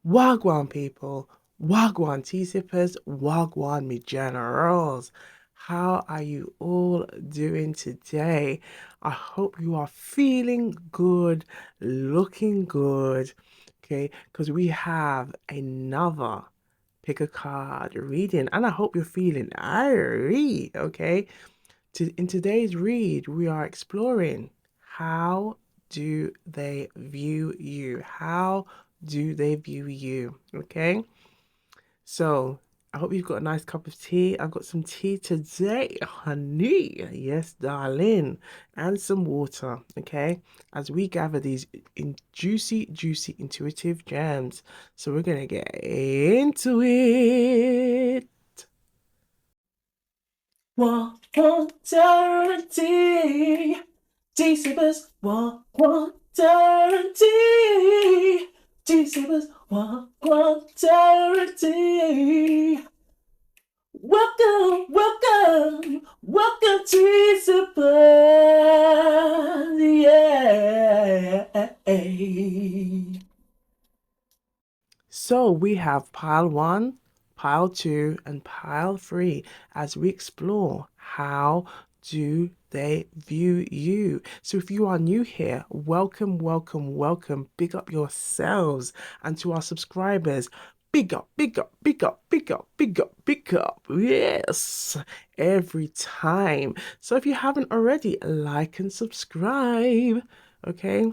Wagwan people, Wagwan tea sippers, Wagwan me generals. How are you all doing today? I hope you are feeling good, looking good, okay? Because we have another pick a card reading, and I hope you're feeling irie, okay? In today's read, we are exploring how do they view you? How do they view you? Okay, so I hope you've got a nice cup of tea. I've got some tea today, honey. Yes, darling, and some water. Okay, as we gather these juicy, intuitive gems. So we're gonna get into it. Guarantee. Deceivers won't guarantee. Deceivers won't guarantee. Welcome to Deceivers. Yeah. So we have pile one, pile two, and pile three as we explore how do they view you. So if you are new here, welcome. Big up yourselves. And to our subscribers, big up. Yes, every time. So if you haven't already, like and subscribe. Okay.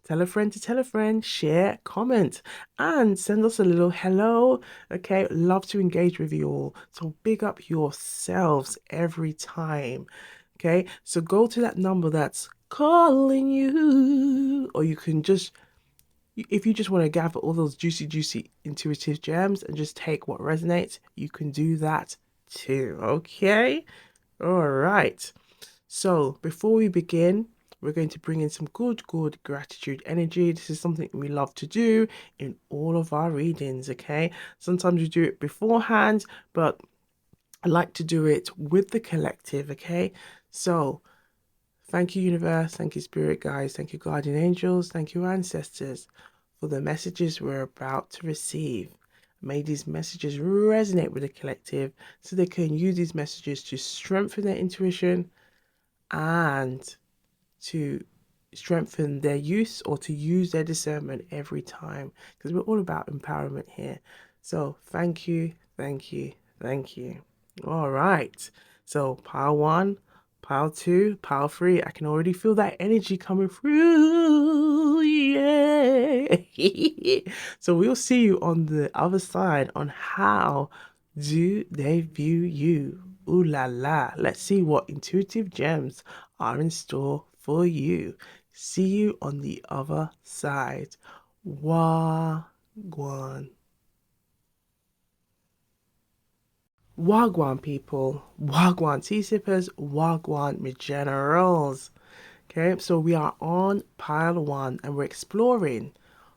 Tell a friend to tell a friend, share, comment, and send us a little hello. Okay, love to engage with you all. So big up yourselves every time. Okay, so go to that number that's calling you, or you can just, if you just want to gather all those juicy, intuitive gems and just take what resonates, you can do that too. Okay, all right. So, before we begin, we're going to bring in some good gratitude energy. This is something we love to do in all of our readings, okay? Sometimes we do it beforehand, but I like to do it with the collective, okay? So, thank you, universe. Thank you, spirit guides. Thank you, guardian angels. Thank you, ancestors, for the messages we're about to receive. May these messages resonate with the collective so they can use these messages to strengthen their intuition and to strengthen their use or to use their discernment every time because we're all about empowerment here. So thank you. All right. So pile one, pile two, pile three. I can already feel that energy coming through. Yeah. So we'll see you on the other side on how do they view you. Ooh la la. Let's see what intuitive gems are in store for you. See you on the other side. Wagwan. Wagwan people. Wagwan tea sippers. Wagwan me generals. Okay, so we are on pile one and we're exploring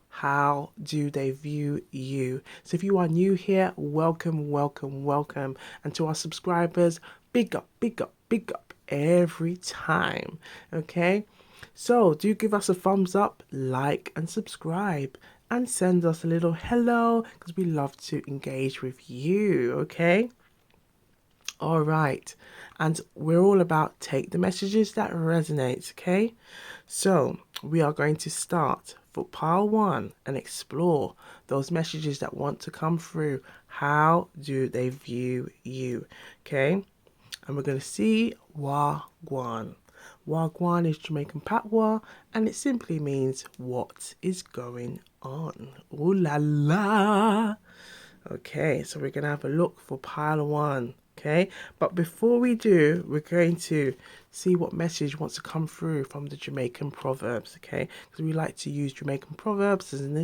how do they view you. So if you are new here, welcome. And to our subscribers, big up every time. Okay, so do give us a thumbs up, like, and subscribe. And send us a little hello because we love to engage with you. Okay. All right. And we're all about take the messages that resonate, okay? So we are going to start for pile one and explore those messages that want to come through. How do they view you? Okay. And we're going to see Wagwan. Wagwan is Jamaican patois and it simply means what is going on. Ooh la la. Okay, so we're going to have a look for pile one. Okay, but before we do, we're going to see what message wants to come through from the Jamaican Proverbs. Okay, because we like to use Jamaican Proverbs as an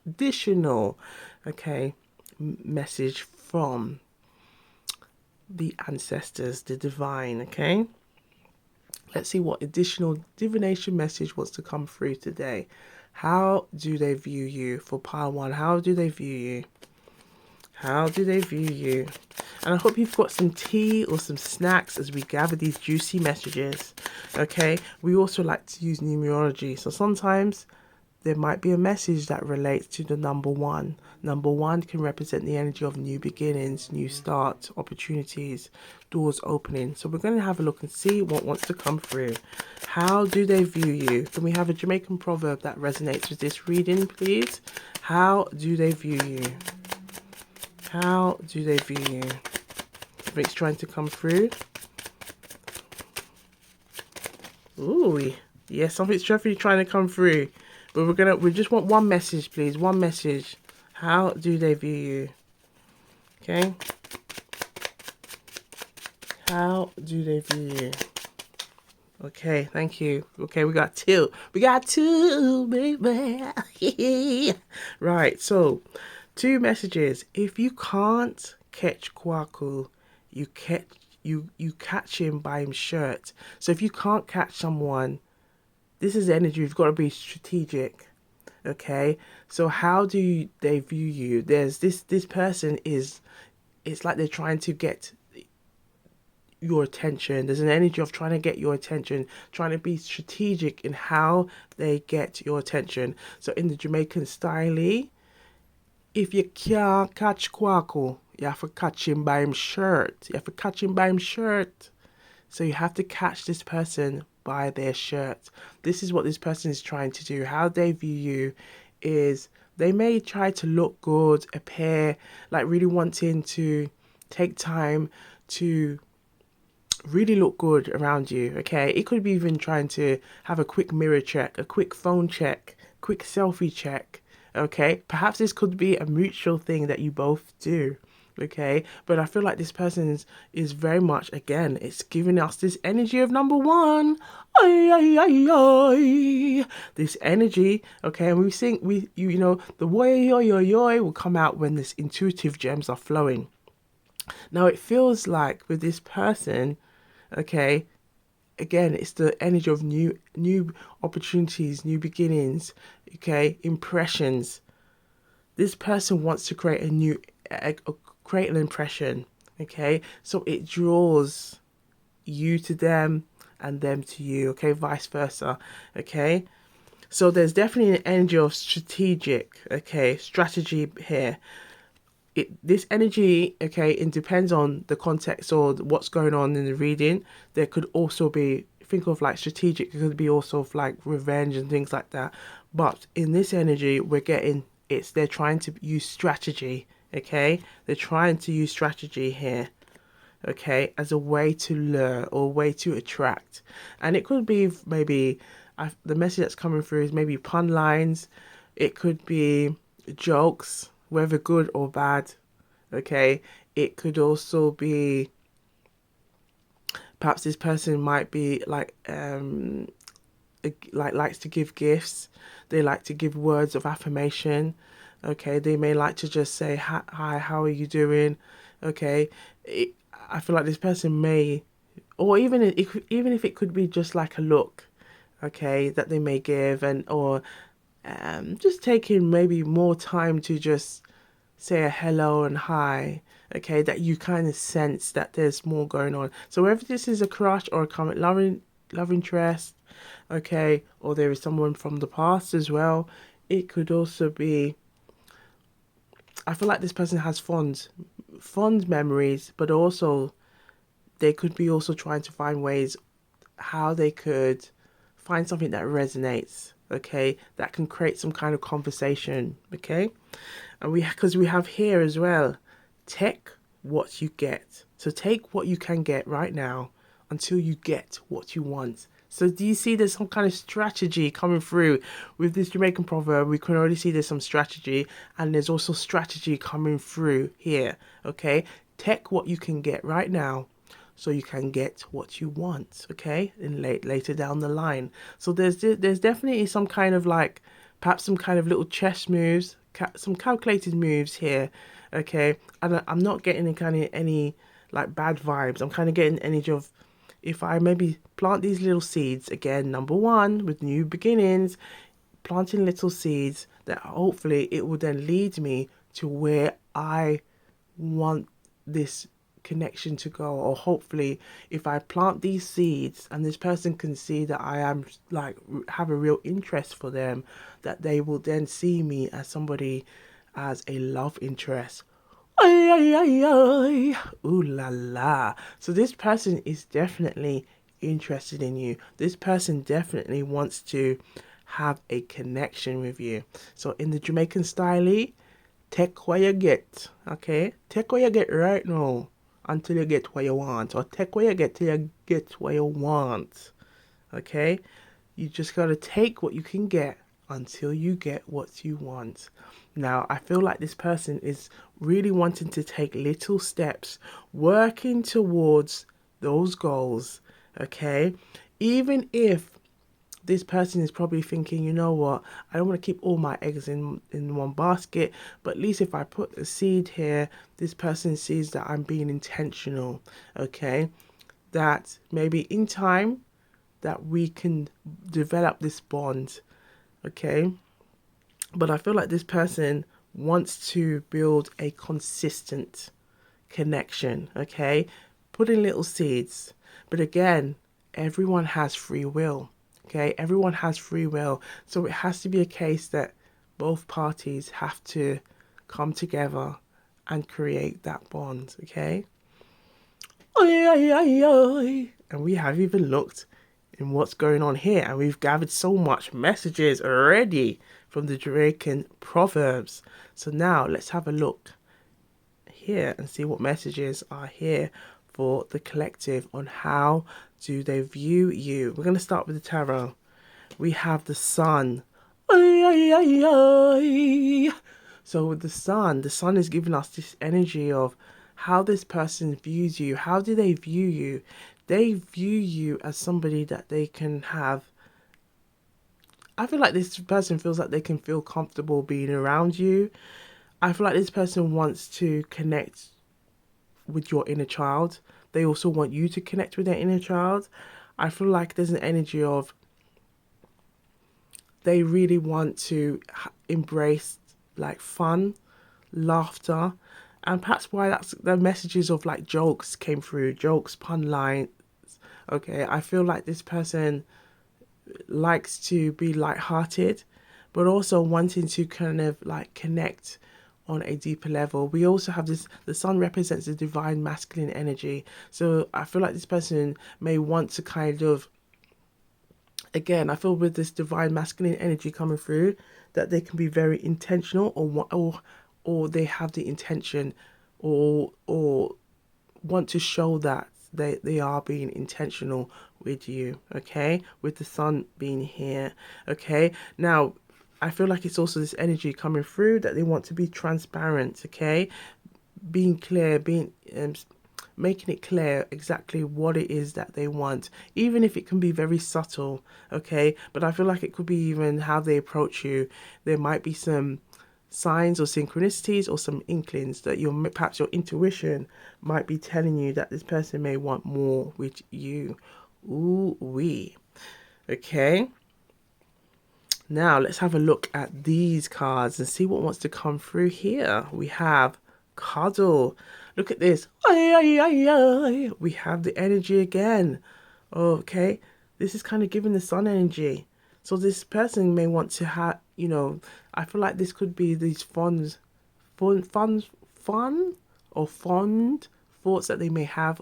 additional, okay, message from the ancestors, the divine. Okay, let's see what additional divination message wants to come through today. How do they view you for pile one? How do they view you? How do they view you? And I hope you've got some tea or some snacks as we gather these juicy messages. Okay, we also like to use numerology. So sometimes there might be a message that relates to the number one. Number one can represent the energy of new beginnings, new starts, opportunities, doors opening. So we're going to have a look and see what wants to come through. How do they view you? Can we have a Jamaican proverb that resonates with this reading, please? How do they view you? How do they view you? Something's trying to come through. Ooh, yeah, something's definitely trying to come through. But we just want one message, please. One message. How do they view you? Okay. How do they view you? Okay, thank you. Okay, we got two. We got two, baby. Right, so two messages. If you can't catch Kwaku, you catch him by his shirt. So if you can't catch someone, this is energy. You've got to be strategic. Okay, so how do they view you? There's this person is, it's like they're trying to get your attention. There's an energy of trying to get your attention, trying to be strategic in how they get your attention. So in the Jamaican style, if you can't catch Kwaku, you have to catch him by his shirt. You have to catch him by his shirt. So you have to catch this person by their shirt. This is what this person is trying to do. How they view you is they may try to look good, appear like really wanting to take time to really look good around you. Okay, it could be even trying to have a quick mirror check, a quick phone check, quick selfie check. Okay, perhaps this could be a mutual thing that you both do. Okay, but I feel like this person is very much, again, it's giving us this energy of number one. Ay, ay, ay, ay. This energy, okay, and we sing, you know, the way yo yo yo will come out when this intuitive gems are flowing. Now it feels like with this person, okay, again, it's the energy of new opportunities, new beginnings, okay, impressions. This person wants to create create an impression, okay, so it draws you to them and them to you, okay, vice versa, okay. So there's definitely an energy of strategy here. This energy, okay, it depends on the context or what's going on in the reading. There could also be, think of like strategic, it could be also of like revenge and things like that. But in this energy, we're getting, they're trying to use strategy, okay? They're trying to use strategy here, okay, as a way to lure or a way to attract. And it could be maybe, the message that's coming through is maybe pun lines. It could be jokes, whether good or bad, okay. It could also be, perhaps this person might be like likes to give gifts. They like to give words of affirmation, okay. They may like to just say hi, how are you doing, okay. I feel like this person may, or even if it could be just like a look, okay, that they may give, and or just taking maybe more time to just say a hello and hi, okay, that you kind of sense that there's more going on. So whether this is a crush or a current love interest, okay, or there is someone from the past as well, it could also be, I feel like this person has fond memories, but also they could be also trying to find ways how they could find something that resonates, okay, that can create some kind of conversation, okay. And because we have here as well, take what you get. So take what you can get right now until you get what you want. So do you see there's some kind of strategy coming through with this Jamaican proverb? We can already see there's some strategy, and there's also strategy coming through here, okay. Take what you can get right now so you can get what you want, okay, and later down the line. So there's definitely some kind of like, perhaps some kind of little chess moves, some calculated moves here, okay. And I'm not getting any like bad vibes. I'm kind of getting energy of, if I maybe plant these little seeds, again, number one, with new beginnings, planting little seeds that hopefully it will then lead me to where I want this connection to go, or hopefully if I plant these seeds and this person can see that I am like have a real interest for them, that they will then see me as somebody, as a love interest. Ay, ay, ay, ay. Ooh la la. So this person is definitely interested in you. This person definitely wants to have a connection with you. So in the Jamaican style, take what you get. Okay? Take what you get right now until you get what you want. Or take what you get till you get what you want. Okay? You just gotta take what you can get until you get what you want. Now, I feel like this person is really wanting to take little steps, working towards those goals, okay? Even if this person is probably thinking, you know what, I don't want to keep all my eggs in one basket, but at least if I put a seed here, this person sees that I'm being intentional, okay? That maybe in time that we can develop this bond, okay? But I feel like this person wants to build a consistent connection, okay? Put in little seeds. But again, everyone has free will, okay? Everyone has free will. So it has to be a case that both parties have to come together and create that bond, okay? Oi, oi, oi, oi. And we have even looked in what's going on here, and we've gathered so much messages already from the Jamaican Proverbs. So now let's have a look here and see what messages are here for the collective on how do they view you. We're going to start with the tarot. We have the Sun. Oi, oi, oi, oi. So with the Sun is giving us this energy of how this person views you. How do they view you? They view you as somebody that they can have. I feel like this person feels like they can feel comfortable being around you. I feel like this person wants to connect with your inner child. They also want you to connect with their inner child. I feel like there's an energy of they really want to embrace like fun, laughter, and perhaps why that's the messages of like jokes came through, jokes, pun lines. Okay, I feel like this person likes to be light-hearted, but also wanting to kind of like connect on a deeper level. We also have this, the Sun represents the divine masculine energy. So I feel like this person may want to kind of, again, I feel with this divine masculine energy coming through, that they can be very intentional, or they have the intention, or want to show that they are being intentional with you, okay? With the Sun being here, okay? Now, I feel like it's also this energy coming through that they want to be transparent, okay? Being clear, making it clear exactly what it is that they want, even if it can be very subtle, okay? But I feel like it could be even how they approach you. There might be some signs or synchronicities or some inklings that perhaps your intuition might be telling you that this person may want more with you. Ooh wee. Okay. Now let's have a look at these cards and see what wants to come through here. We have cuddle. Look at this. Ay, ay, ay, ay. We have the energy again. Okay. This is kind of giving the Sun energy. So this person may want to have, you know, I feel like this could be these fun or fond thoughts that they may have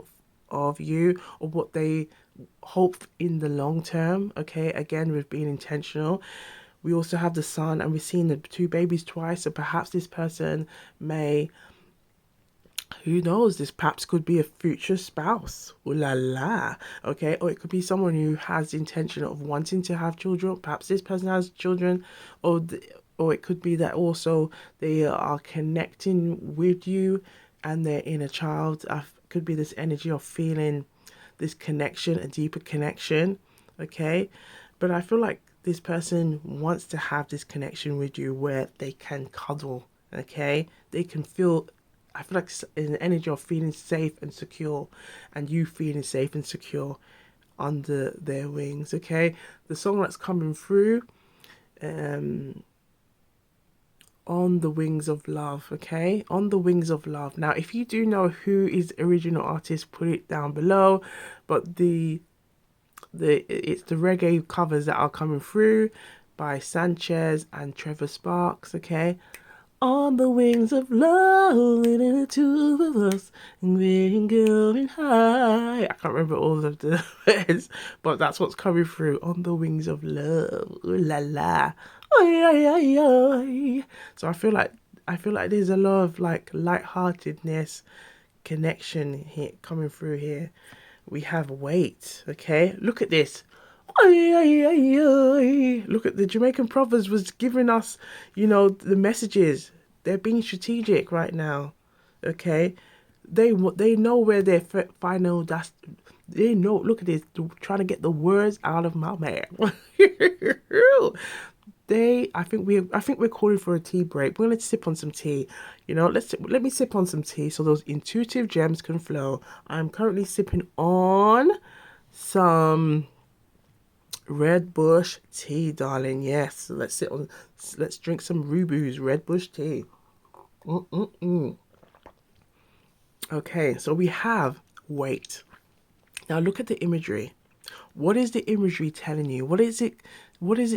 of you, or what they hope in the long term. Okay, again, with being intentional. We also have the Sun, and we've seen the two babies twice. So perhaps this person may, who knows, this perhaps could be a future spouse. Ooh la la. Okay, or it could be someone who has the intention of wanting to have children. Perhaps this person has children, or it could be that also they are connecting with you and their inner child. Could be this energy of feeling this connection, a deeper connection. Okay, but I feel like this person wants to have this connection with you where they can cuddle. Okay, they can feel, I feel like it's an energy of feeling safe and secure, and you feeling safe and secure under their wings. Okay, the song that's coming through, On the Wings of Love, okay? On the Wings of Love. Now, if you do know who is the original artist, put it down below. But it's the reggae covers that are coming through by Sanchez and Trevor Sparks, okay? On the wings of love, the two of us, and we're going high. I can't remember all of the words, but that's what's coming through. On the wings of love, ooh la la, oi, oi, oi, oi. So I feel like there's a lot of like lightheartedness, connection here coming through here. We have weight, okay? Look at this. Oi, oi, oi, oi. Look at the Jamaican Proverbs was giving us, the messages. They're being strategic right now, okay? They know where their final. They know. Look at this. Trying to get the words out of my mouth. I think we're calling for a tea break. We're gonna sip on some tea. Let me sip on some tea so those intuitive gems can flow. I'm currently sipping on some Red Bush tea, darling. Yes. So let's drink some Rubu's Red Bush tea. Mm-mm-mm. Okay, so we have weight. Now look at the imagery. What is the imagery telling you? What is it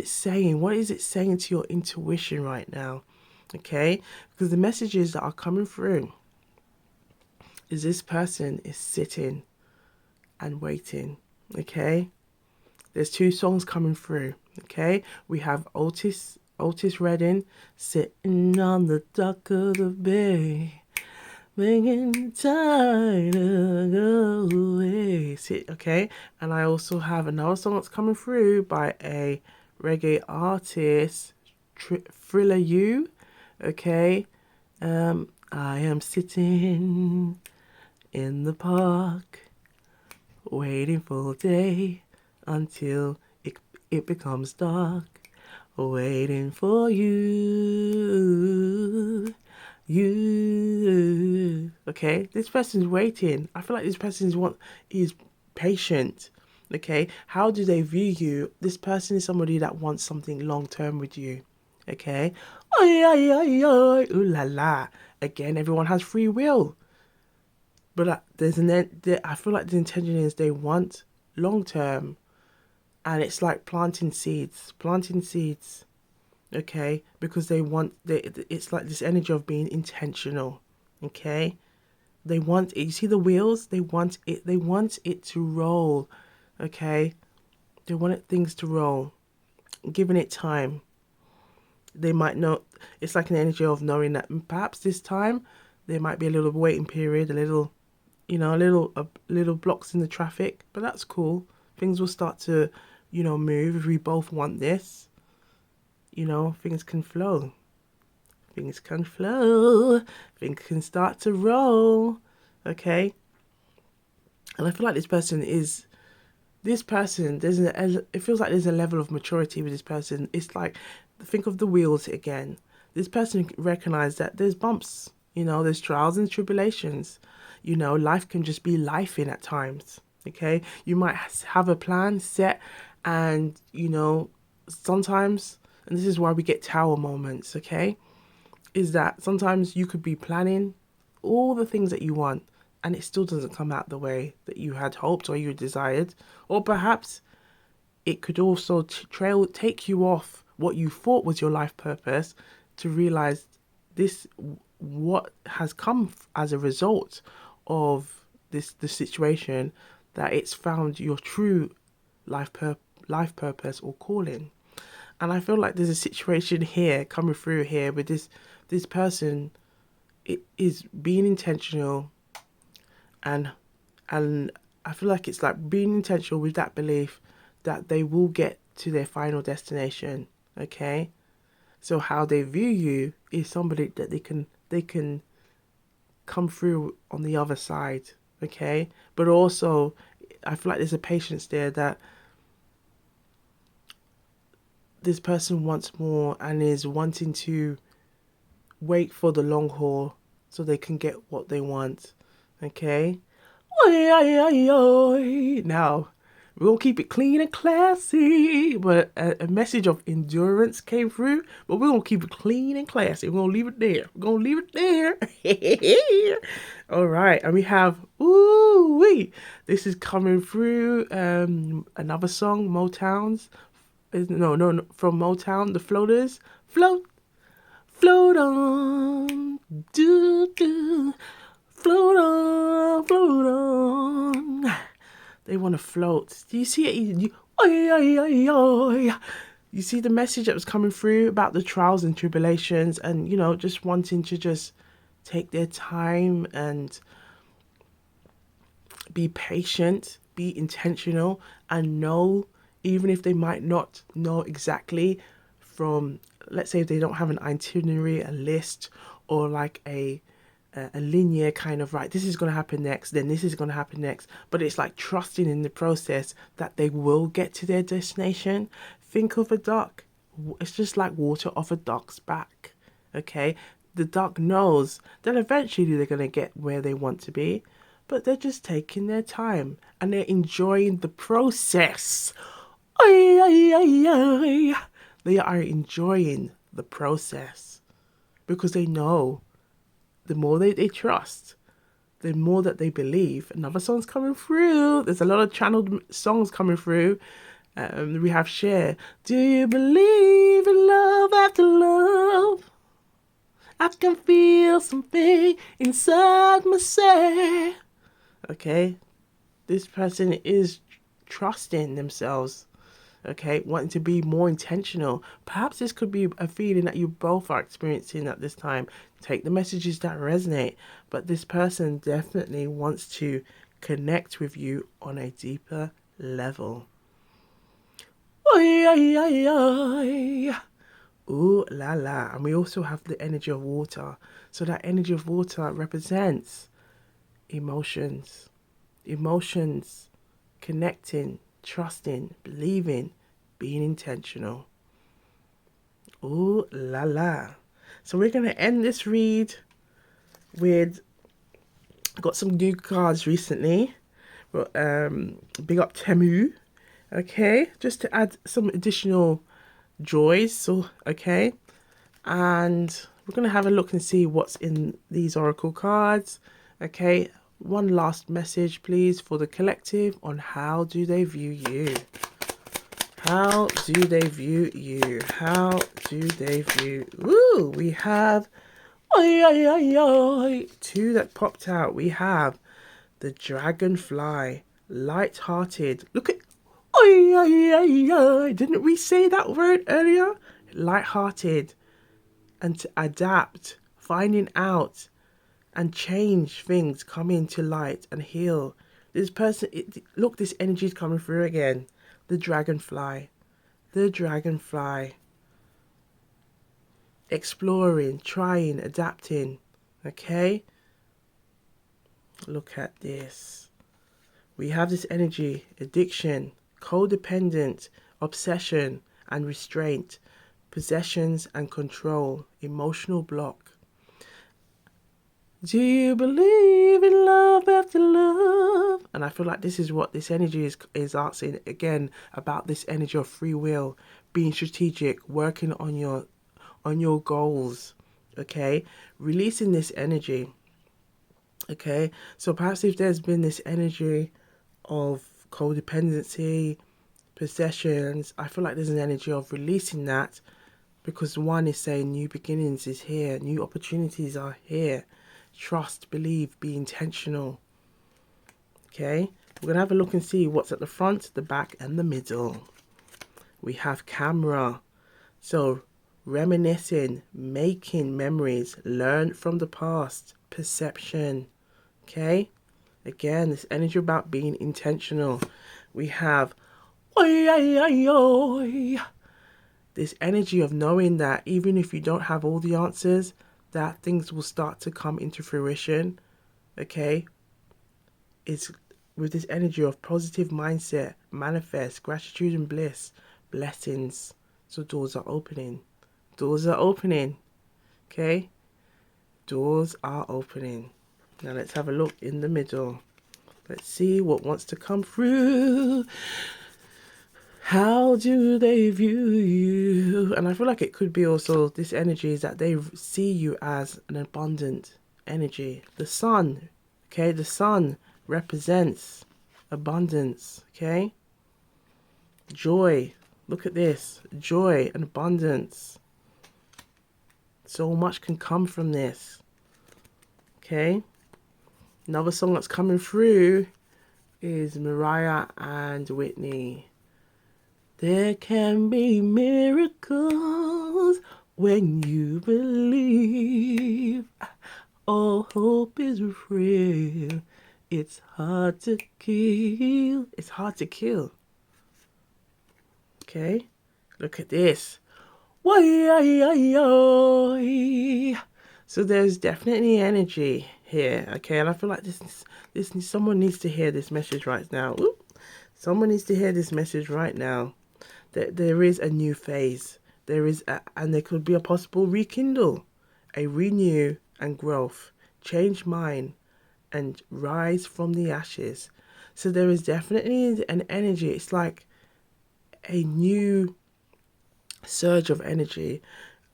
saying? What is it saying to your intuition right now? Okay? Because the messages that are coming through is this person is sitting and waiting. Okay? There's two songs coming through. Okay? We have Otis Redding, sitting on the dock of the bay, making time to go away. See, okay? And I also have another song that's coming through by a reggae artist, Thriller You. Okay? I am sitting in the park, waiting for day until it becomes dark, waiting for you. Okay, this person's waiting. I feel like this is patient. Okay, how do they view you? This person is somebody that wants something long term with you. Okay, oi, oi, oi, oi, ooh la la. Again, everyone has free will, but I feel like the intention is they want long term, and it's like planting seeds. Okay, because it's like this energy of being intentional. Okay, they want it. You see the wheels, they want it to roll. Okay, they want things to roll, giving it time. They might know, it's like an energy of knowing that perhaps this time there might be a little waiting period, a little blocks in the traffic, but that's cool. Things will start to move if we both want this. Things can flow. Things can flow. Things can start to roll. Okay? And I feel like it feels like there's a level of maturity with this person. It's like, think of the wheels again. This person recognized that there's bumps, there's trials and tribulations. Life can just be life in at times. Okay? You might have a plan set, and, sometimes, and this is why we get tower moments, okay? Is that sometimes you could be planning all the things that you want, and it still doesn't come out the way that you had hoped or you desired. Or perhaps it could also take you off what you thought was your life purpose, to realize what has come as a result of the situation, that it's found your true life purpose or calling. And I feel like there's a situation here coming through here with this person. It is being intentional, and I feel like it's like being intentional with that belief that they will get to their final destination. Okay, so how they view you is somebody that they can come through on the other side. Okay, but also I feel like there's a patience there, that this person wants more and is wanting to wait for the long haul so they can get what they want. Okay? Oi, oi, oi, oi. Now, We'll keep it clean and classy. But a message of endurance came through. But we're going to keep it clean and classy. We're going to leave it there. We're going to leave it there. All right. And we have, ooh wee. This is coming through another song, Motown's. No, from Motown, The Floaters. Float, float on. Do, do. Float on. They want to float. Do you see it? Oi, oi, oi, oi. You see the message that was coming through about the trials and tribulations, and just wanting to just take their time and be patient, be intentional, and know, even if they might not know exactly from, let's say if they don't have an itinerary, a list, or like a linear kind of, right, this is going to happen next, then this is going to happen next, but it's like trusting in the process that they will get to their destination. Think of a duck. It's just like water off a duck's back. Okay, the duck knows that eventually they're going to get where they want to be, but they're just taking their time and they're enjoying the process. Ay, ay, ay, ay. They are enjoying the process because they know the more they trust, the more that they believe. Another song's coming through. There's a lot of channeled songs coming through. We have Share. Do you believe in love after love? I can feel something inside myself. Okay, this person is trusting themselves. Okay, wanting to be more intentional. Perhaps this could be a feeling that you both are experiencing at this time. Take the messages that resonate, but this person definitely wants to connect with you on a deeper level. Oi, oi, oi, oi. Ooh la la. And we also have the energy of water. So that energy of water represents emotions. Emotions, connecting, trusting, believing, being intentional. Ooh la la. So we're going to end this read with, got some new cards recently. But big up Temu. Okay, just to add some additional joys. So okay, and we're going to have a look and see what's in these oracle cards. Okay, one last message please for the collective on how do they view you. How do they view you? How do they view? Ooh, we have two that popped out. We have the dragonfly, light-hearted. Look at didn't we say that word earlier? Light-hearted, and to adapt, finding out and change things, come into light and heal. This person, look, this energy is coming through again. The dragonfly. Exploring, trying, adapting. Okay? Look at this. We have this energy, addiction, codependent, obsession and restraint, possessions and control, emotional block. Do you believe in love after love? And I feel like this is what this energy is asking again, about this energy of free will, being strategic, working on your goals. Okay, releasing this energy. Okay, so perhaps if there's been this energy of codependency, possessions, I feel like there's an energy of releasing that, because one is saying new beginnings is here, new opportunities are here. Trust, believe, be intentional. Okay, we're gonna have a look and see what's at the front, the back and the middle. We have camera. So reminiscing, making memories, learn from the past, perception. Okay, again, this energy about being intentional. We have this energy of knowing that even if you don't have all the answers, that things will start to come into fruition. Okay, it's with this energy of positive mindset, manifest, gratitude and bliss, blessings. So doors are opening. Doors are opening. Okay, doors are opening. Now let's have a look in the middle. Let's see what wants to come through. How do they view you? And I feel like it could be also this energy is that they see you as an abundant energy. The sun, okay? The sun represents abundance, okay? Joy. Look at this. Joy and abundance. So much can come from this, okay? Another song that's coming through is Mariah and Whitney. There can be miracles when you believe. All hope is real. It's hard to kill. It's hard to kill. Okay? Look at this. So there's definitely energy here. Okay? And I feel like someone needs to hear this message right now. Ooh. Someone needs to hear this message right now. There is a new phase. And there could be a possible rekindle, a renew and growth, change mind, and rise from the ashes. So there is definitely an energy. It's like a new surge of energy.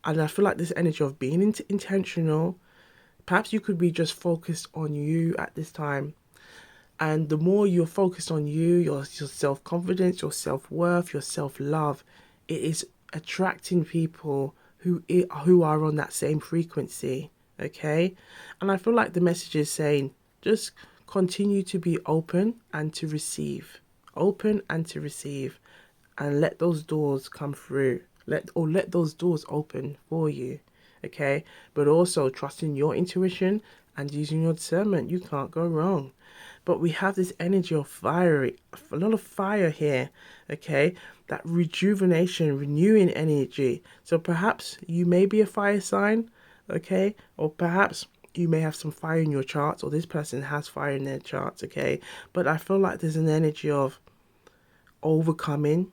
And I feel like this energy of being intentional. Perhaps you could be just focused on you at this time. And the more you're focused on your self-confidence, your self-worth, your self-love, it is attracting people who are on that same frequency, okay? And I feel like the message is saying, just continue to be open and to receive. Open and to receive. And let those doors come through. Let those doors open for you, okay? But also trusting your intuition and using your discernment. You can't go wrong. But we have this energy of fiery, a lot of fire here, okay? That rejuvenation, renewing energy. So perhaps you may be a fire sign, okay? Or perhaps you may have some fire in your charts, or this person has fire in their charts, okay? But I feel like there's an energy of overcoming,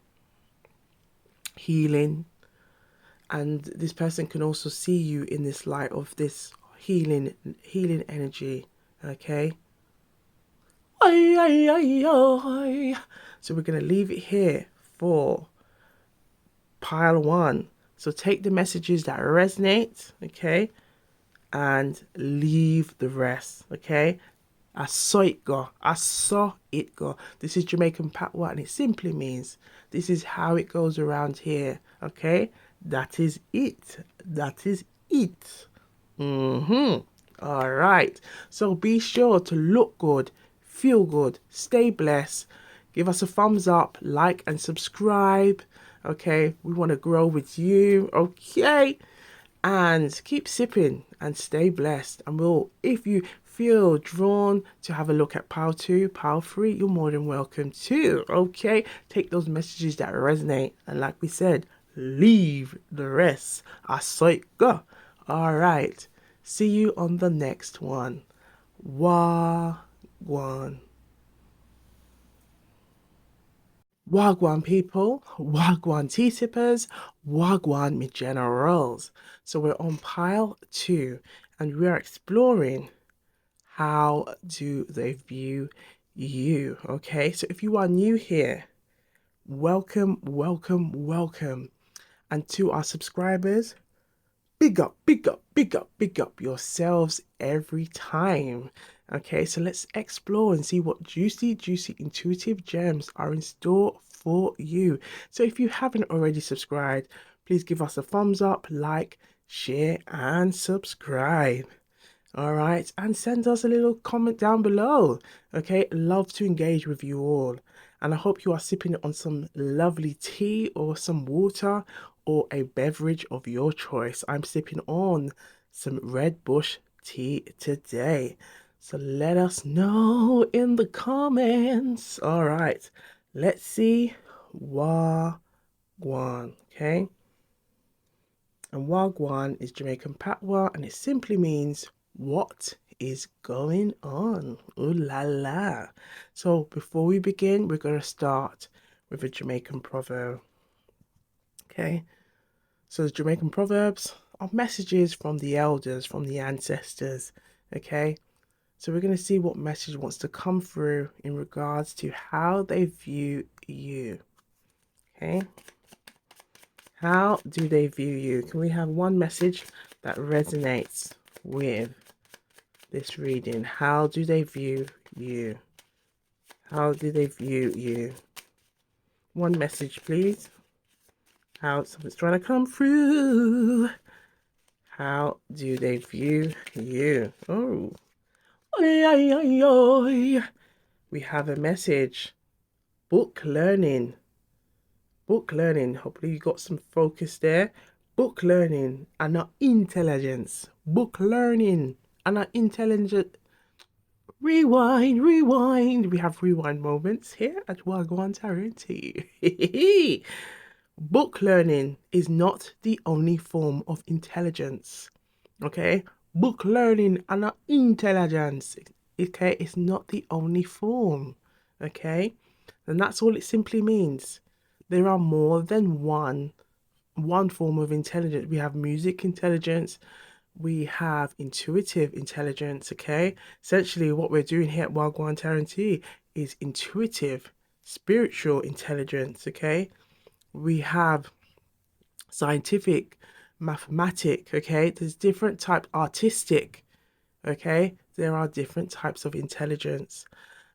healing, and this person can also see you in this light of this healing energy, okay? So we're going to leave it here for pile one. So take the messages that resonate, okay, and leave the rest, okay? I saw it go. I saw it go. This is Jamaican Patois, and it simply means this is how it goes around here, okay? That is it. That is it. All right. So be sure to look good, feel good, stay blessed. Give us a thumbs up, like, and subscribe. Okay, we want to grow with you. Okay, and keep sipping and stay blessed. And if you feel drawn to have a look at pile 2, pile 3, you're more than welcome to. Okay, take those messages that resonate, and like we said, leave the rest. I saw it go. All right, see you on the next one. Wagwan. Wagwan people, Wagwan tea sippers, Wagwan me generals. So we're on pile 2 and we are exploring how do they view you. Okay, so if you are new here, welcome, welcome, welcome. And to our subscribers, big up, big up, big up, big up yourselves every time. Okay, so let's explore and see what juicy, juicy, intuitive gems are in store for you. So if you haven't already subscribed, please give us a thumbs up, like, share, and subscribe. All right, and send us a little comment down below. Okay, love to engage with you all. And I hope you are sipping on some lovely tea or some water or a beverage of your choice. I'm sipping on some Red Bush tea today. So let us know in the comments. All right, let's see. Wagwan, okay? And Wagwan is Jamaican Patois and it simply means what is going on. Ooh la la. So before we begin, we're going to start with a Jamaican proverb. Okay. So the Jamaican proverbs are messages from the elders, from the ancestors. Okay. So we're going to see what message wants to come through in regards to how they view you. Okay. How do they view you? Can we have one message that resonates with this reading? How do they view you? How do they view you? One message, please. How something's trying to come through. How do they view you? Oh. Oi, oi, oi, oi. We have a message. Book learning. Book learning. Hopefully you got some focus there. Book learning and not intelligence. Book learning and not intelligent. Rewind, rewind. We have rewind moments here at Gwan Tarenti. Book learning is not the only form of intelligence. Okay? Book learning and not intelligence. Okay? It's not the only form. Okay? And that's all it simply means. There are more than one form of intelligence. We have music intelligence, we have intuitive intelligence. Okay, essentially what we're doing here at Wagwan Tarenti is intuitive spiritual intelligence. Okay, we have scientific, mathematic. Okay, there's different type, artistic. Okay, there are different types of intelligence,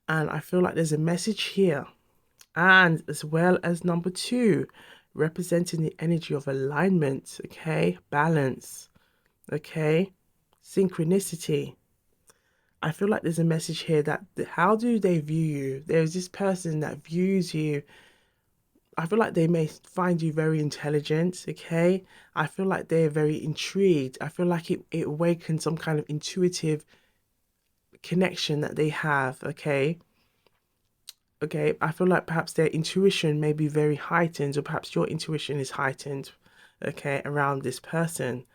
and I feel like there's a message here, and as well as number two, representing the energy of alignment. Okay, balance. Okay, synchronicity. I feel like there's a message here that how do they view you? There's this person that views you. I feel like they may find you very intelligent. Okay, I feel like they're very intrigued. I feel like it awakens some kind of intuitive connection that they have. Okay, I feel like perhaps their intuition may be very heightened, or perhaps your intuition is heightened, okay, around this person.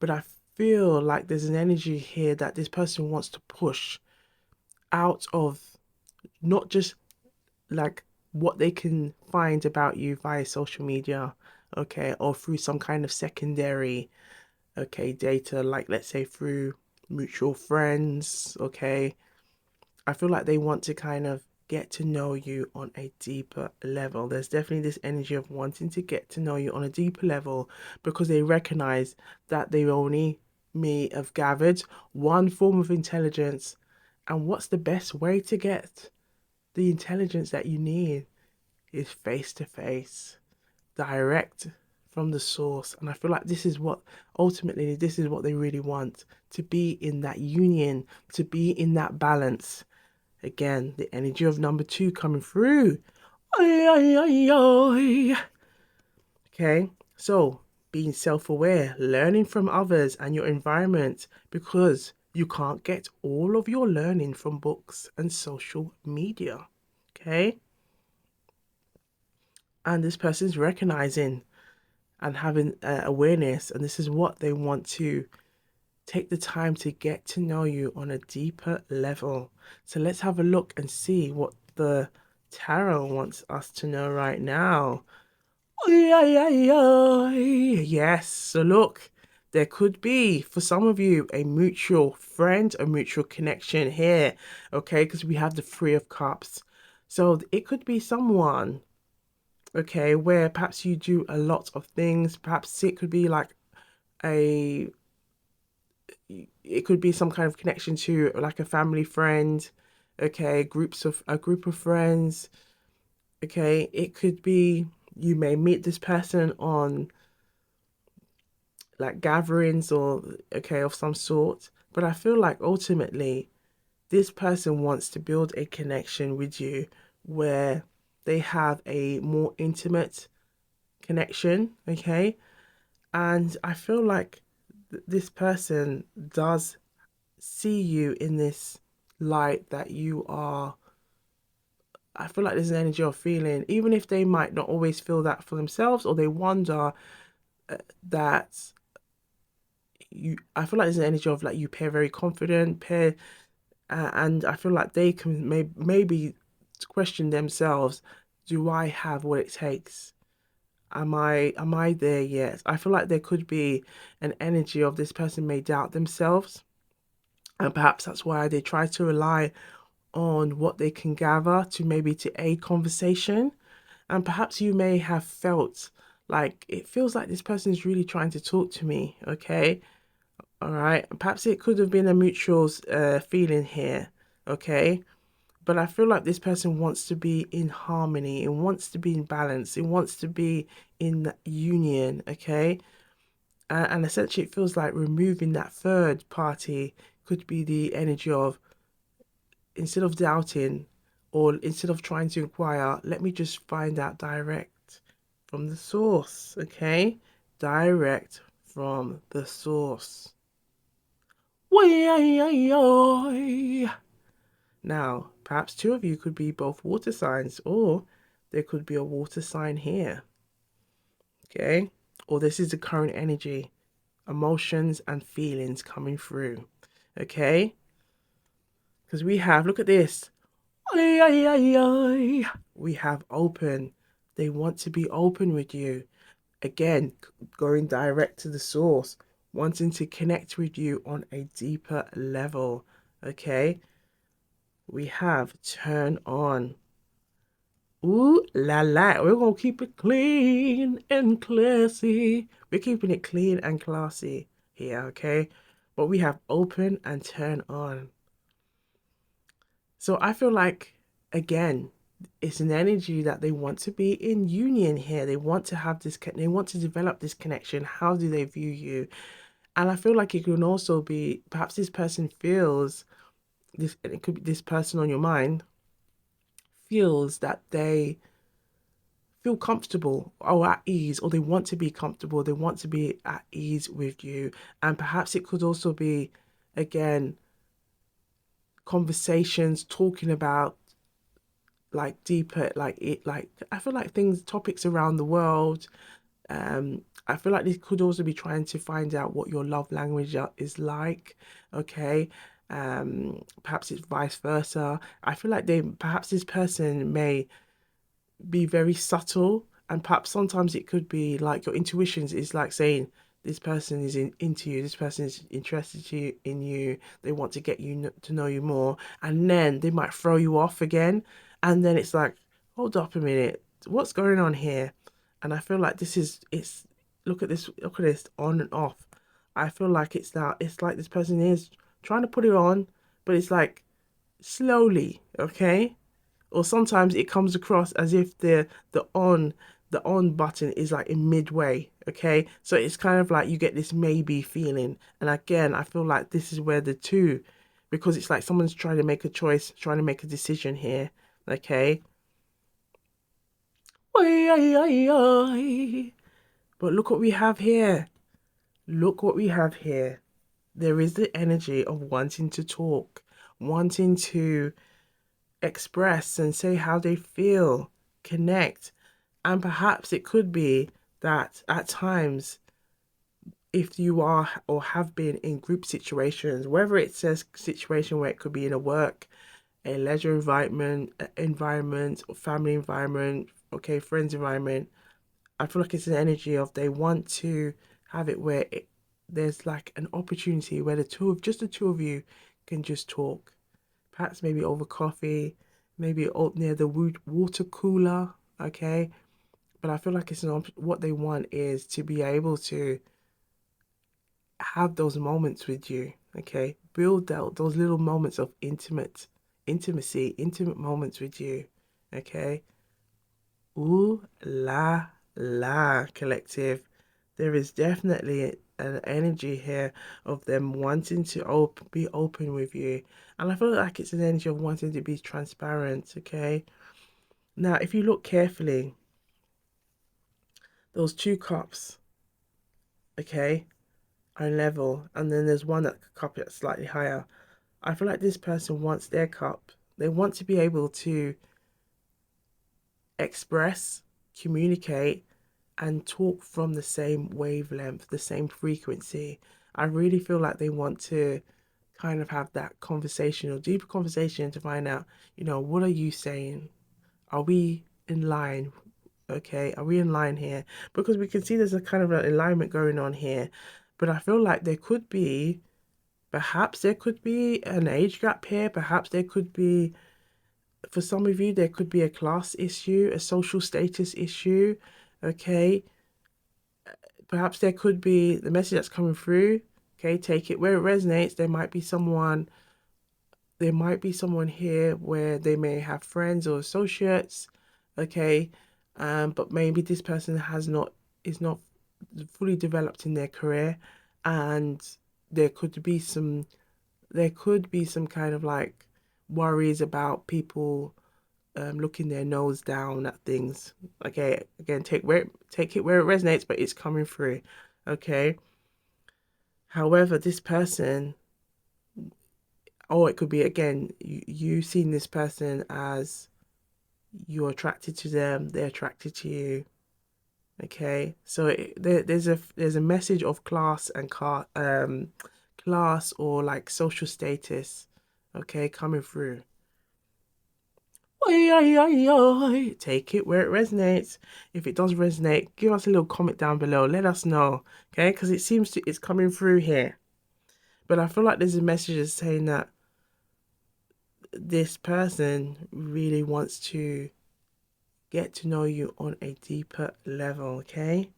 But I feel like there's an energy here that this person wants to push out of not just like what they can find about you via social media, okay, or through some kind of secondary, okay, data, like let's say through mutual friends, okay. I feel like they want to kind of get to know you on a deeper level. There's definitely this energy of wanting to get to know you on a deeper level because they recognize that they only may have gathered one form of intelligence. And what's the best way to get the intelligence that you need is face to face, direct from the source. And I feel like this is what ultimately this is what they really want, to be in that union, to be in that balance. Again, the energy of number two coming through. Oi, oi, oi, oi. Okay, so being self aware, learning from others and your environment, because you can't get all of your learning from books and social media. Okay, and this person's recognizing and having awareness, and this is what they want to take the time to get to know you on a deeper level. So let's have a look and see what the tarot wants us to know right now. Yes, so look, there could be for some of you a mutual friend, a mutual connection here, okay, because we have the Three of Cups. So it could be someone, okay, where perhaps you do a lot of things. Perhaps it could be like a it could be some kind of connection to like a family friend, okay, a group of friends, okay. It could be you may meet this person on like gatherings or okay of some sort, but I feel like ultimately this person wants to build a connection with you where they have a more intimate connection, okay. And I feel like this person does see you in this light that you are. I feel like there's an energy of feeling, even if they might not always feel that for themselves, or they wonder that you. I feel like there's an energy of like you pair very confident, pair, and I feel like they can maybe question themselves: do I have what it takes? Am I there yet? I feel like there could be an energy of this person may doubt themselves. And perhaps that's why they try to rely on what they can gather to maybe to aid conversation. And perhaps you may have felt like it feels like this person is really trying to talk to me. Okay. All right. Perhaps it could have been a mutual feeling here. Okay. But I feel like this person wants to be in harmony. It wants to be in balance. It wants to be in union. Okay. And essentially, it feels like removing that third party could be the energy of, instead of doubting or instead of trying to inquire, let me just find out direct from the source, okay? Direct from the source. Now, perhaps two of you could be both water signs, or there could be a water sign here, okay? Or this is the current energy, emotions and feelings coming through, okay? Because we have, look at this. We have open. They want to be open with you. Again, going direct to the source, wanting to connect with you on a deeper level. Okay, we have turn on. Ooh la la. We're going to keep it clean and classy. We're keeping it clean and classy here, okay? But we have open and turn on. So I feel like, again, it's an energy that they want to be in union here. They want to have this, they want to develop this connection. How do they view you? And I feel like it can also be perhaps this person feels this, it could be this person on your mind feels that they feel comfortable or at ease, or they want to be comfortable, they want to be at ease with you. And perhaps it could also be, again, conversations talking about like deeper, like it, like I feel like things, topics around the world. I feel like this could also be trying to find out what your love language is like. Okay. Perhaps it's vice versa. I feel like they, perhaps this person may be very subtle, and perhaps sometimes it could be like your intuitions is like saying this person is into you, this person is interested in you, they want to get you to know you more, and then they might throw you off again, and then it's like, hold up a minute, what's going on here? And I feel like this is, it's, look at this, look at this, on and off. I feel like it's that, it's like this person is trying to put it on, but it's like slowly, okay? Or sometimes it comes across as if the on button is like in midway. Okay, so it's kind of like you get this maybe feeling. And again, I feel like this is where the two, because it's like someone's trying to make a choice, trying to make a decision here. Okay. But look what we have here. Look what we have here. There is the energy of wanting to talk, wanting to express and say how they feel, connect. And perhaps it could be that at times, if you are or have been in group situations, whether it's a situation where it could be in a work, a leisure environment, or family environment, okay, friends environment, I feel like it's an energy of they want to have it where there's like an opportunity where just the two of you can just talk, perhaps maybe over coffee, maybe near the water cooler, okay? But I feel like it's what they want is to be able to have those moments with you, okay? Build out those little moments of intimate moments with you, okay? Ooh la la, collective. There is definitely an energy here of them wanting to be open with you. And I feel like it's an energy of wanting to be transparent, okay? Now, if you look carefully, those two cups, okay, are level, and then there's one cup that's slightly higher. I feel like this person wants their cup. They want to be able to express, communicate, and talk from the same wavelength, the same frequency. I really feel like they want to kind of have that conversation or deeper conversation to find out, what are you saying? Are we in line? Okay, are we in line here? Because we can see there's a kind of an alignment going on here, but I feel like there could be Perhaps there could be an age gap here. Perhaps there could be, for some of you, there could be a class issue, a social status issue. Okay. Perhaps there could be the message that's coming through. Okay. Take it where it resonates. There might be someone here where they may have friends or associates. Okay. But maybe this person is not fully developed in their career, and there could be some kind of like worries about people looking their nose down at things. Okay, again, take it where it resonates, but it's coming through. Okay. However, this person, or it could be again, you seeing this person as you're attracted to them, they're attracted to you. Okay, so there's a message of class and class or like social status, okay, coming through. Oi, oi, oi, oi. Take it where it resonates. If it does resonate, give us a little comment down below. Let us know, okay? Because it seems to it's coming through here. But I feel like there's a message saying that this person really wants to get to know you on a deeper level, okay?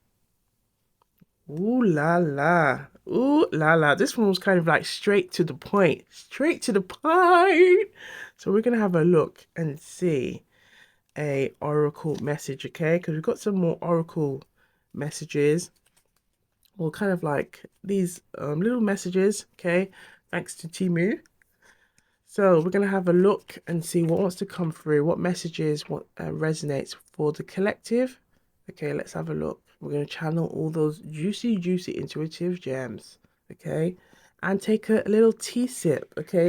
Ooh la la. Ooh la la. This one was kind of like straight to the point. Straight to the point. So we're going to have a look and see a oracle message, okay? Because we've got some more oracle messages, or kind of like these little messages, okay? Thanks to Timu. So we're going to have a look and see what wants to come through, what messages, what resonates for the collective. Okay, let's have a look. We're going to channel all those juicy, juicy intuitive gems, okay? And take a little tea sip, okay?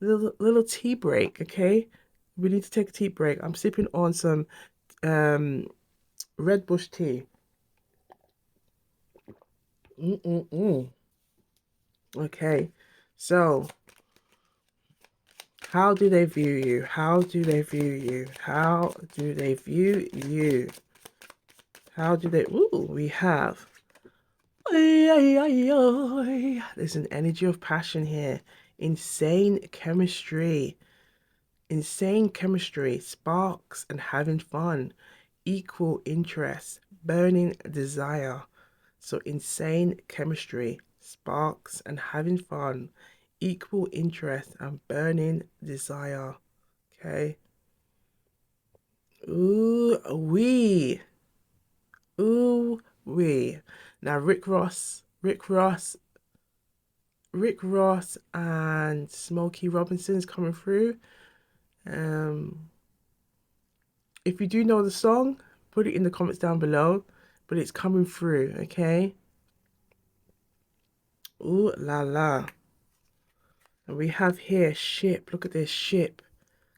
Little tea break, okay? We need to take a tea break. I'm sipping on some red bush tea. Okay, so how do they view you? How do they view you? How do they view you? How do they? Ooh, we have. There's an energy of passion here. Insane chemistry. Insane chemistry. Sparks and having fun. Equal interest. Burning desire. So insane chemistry. Sparks and having fun. Equal interest and burning desire. Okay. Ooh, wee. Ooh, wee. Now, Rick Ross and Smokey Robinson's coming through. Um, if you do know the song, put it in the comments down below. But it's coming through, okay? Ooh la la. And we have here ship. Look at this ship.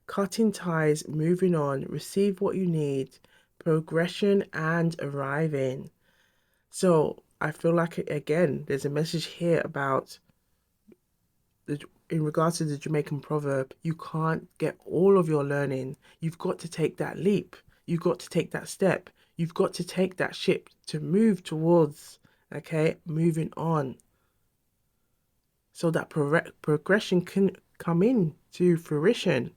Cutting ties, moving on, receive what you need, progression and arriving. So I feel like again, there's a message here about in regards to the Jamaican proverb, you can't get all of your learning. You've got to take that leap. You've got to take that step. You've got to take that ship to move towards, okay, moving on. So that progression can come in to fruition.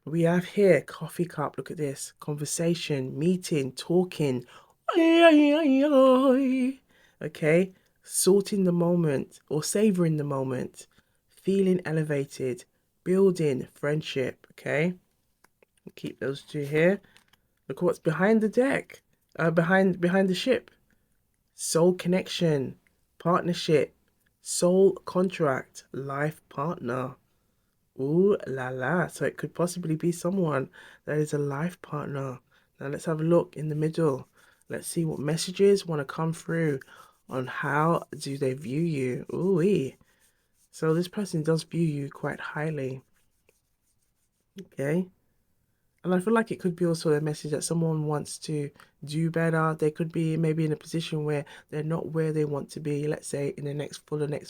We have here coffee cup. Look at this. Conversation, meeting, talking. Okay. Sorting the moment or savoring the moment. Feeling elevated. Building friendship. Okay. Keep those two here. Look at what's behind the deck. Behind the ship. Soul connection. Partnership. Soul contract. Life partner. Ooh la la. So it could possibly be someone that is a life partner. Now let's have a look in the middle. Let's see what messages want to come through on how do they view you. Ooh. So this person does view you quite highly. Okay. And I feel like it could be also a message that someone wants to do better. They could be maybe in a position where they're not where they want to be, let's say in the next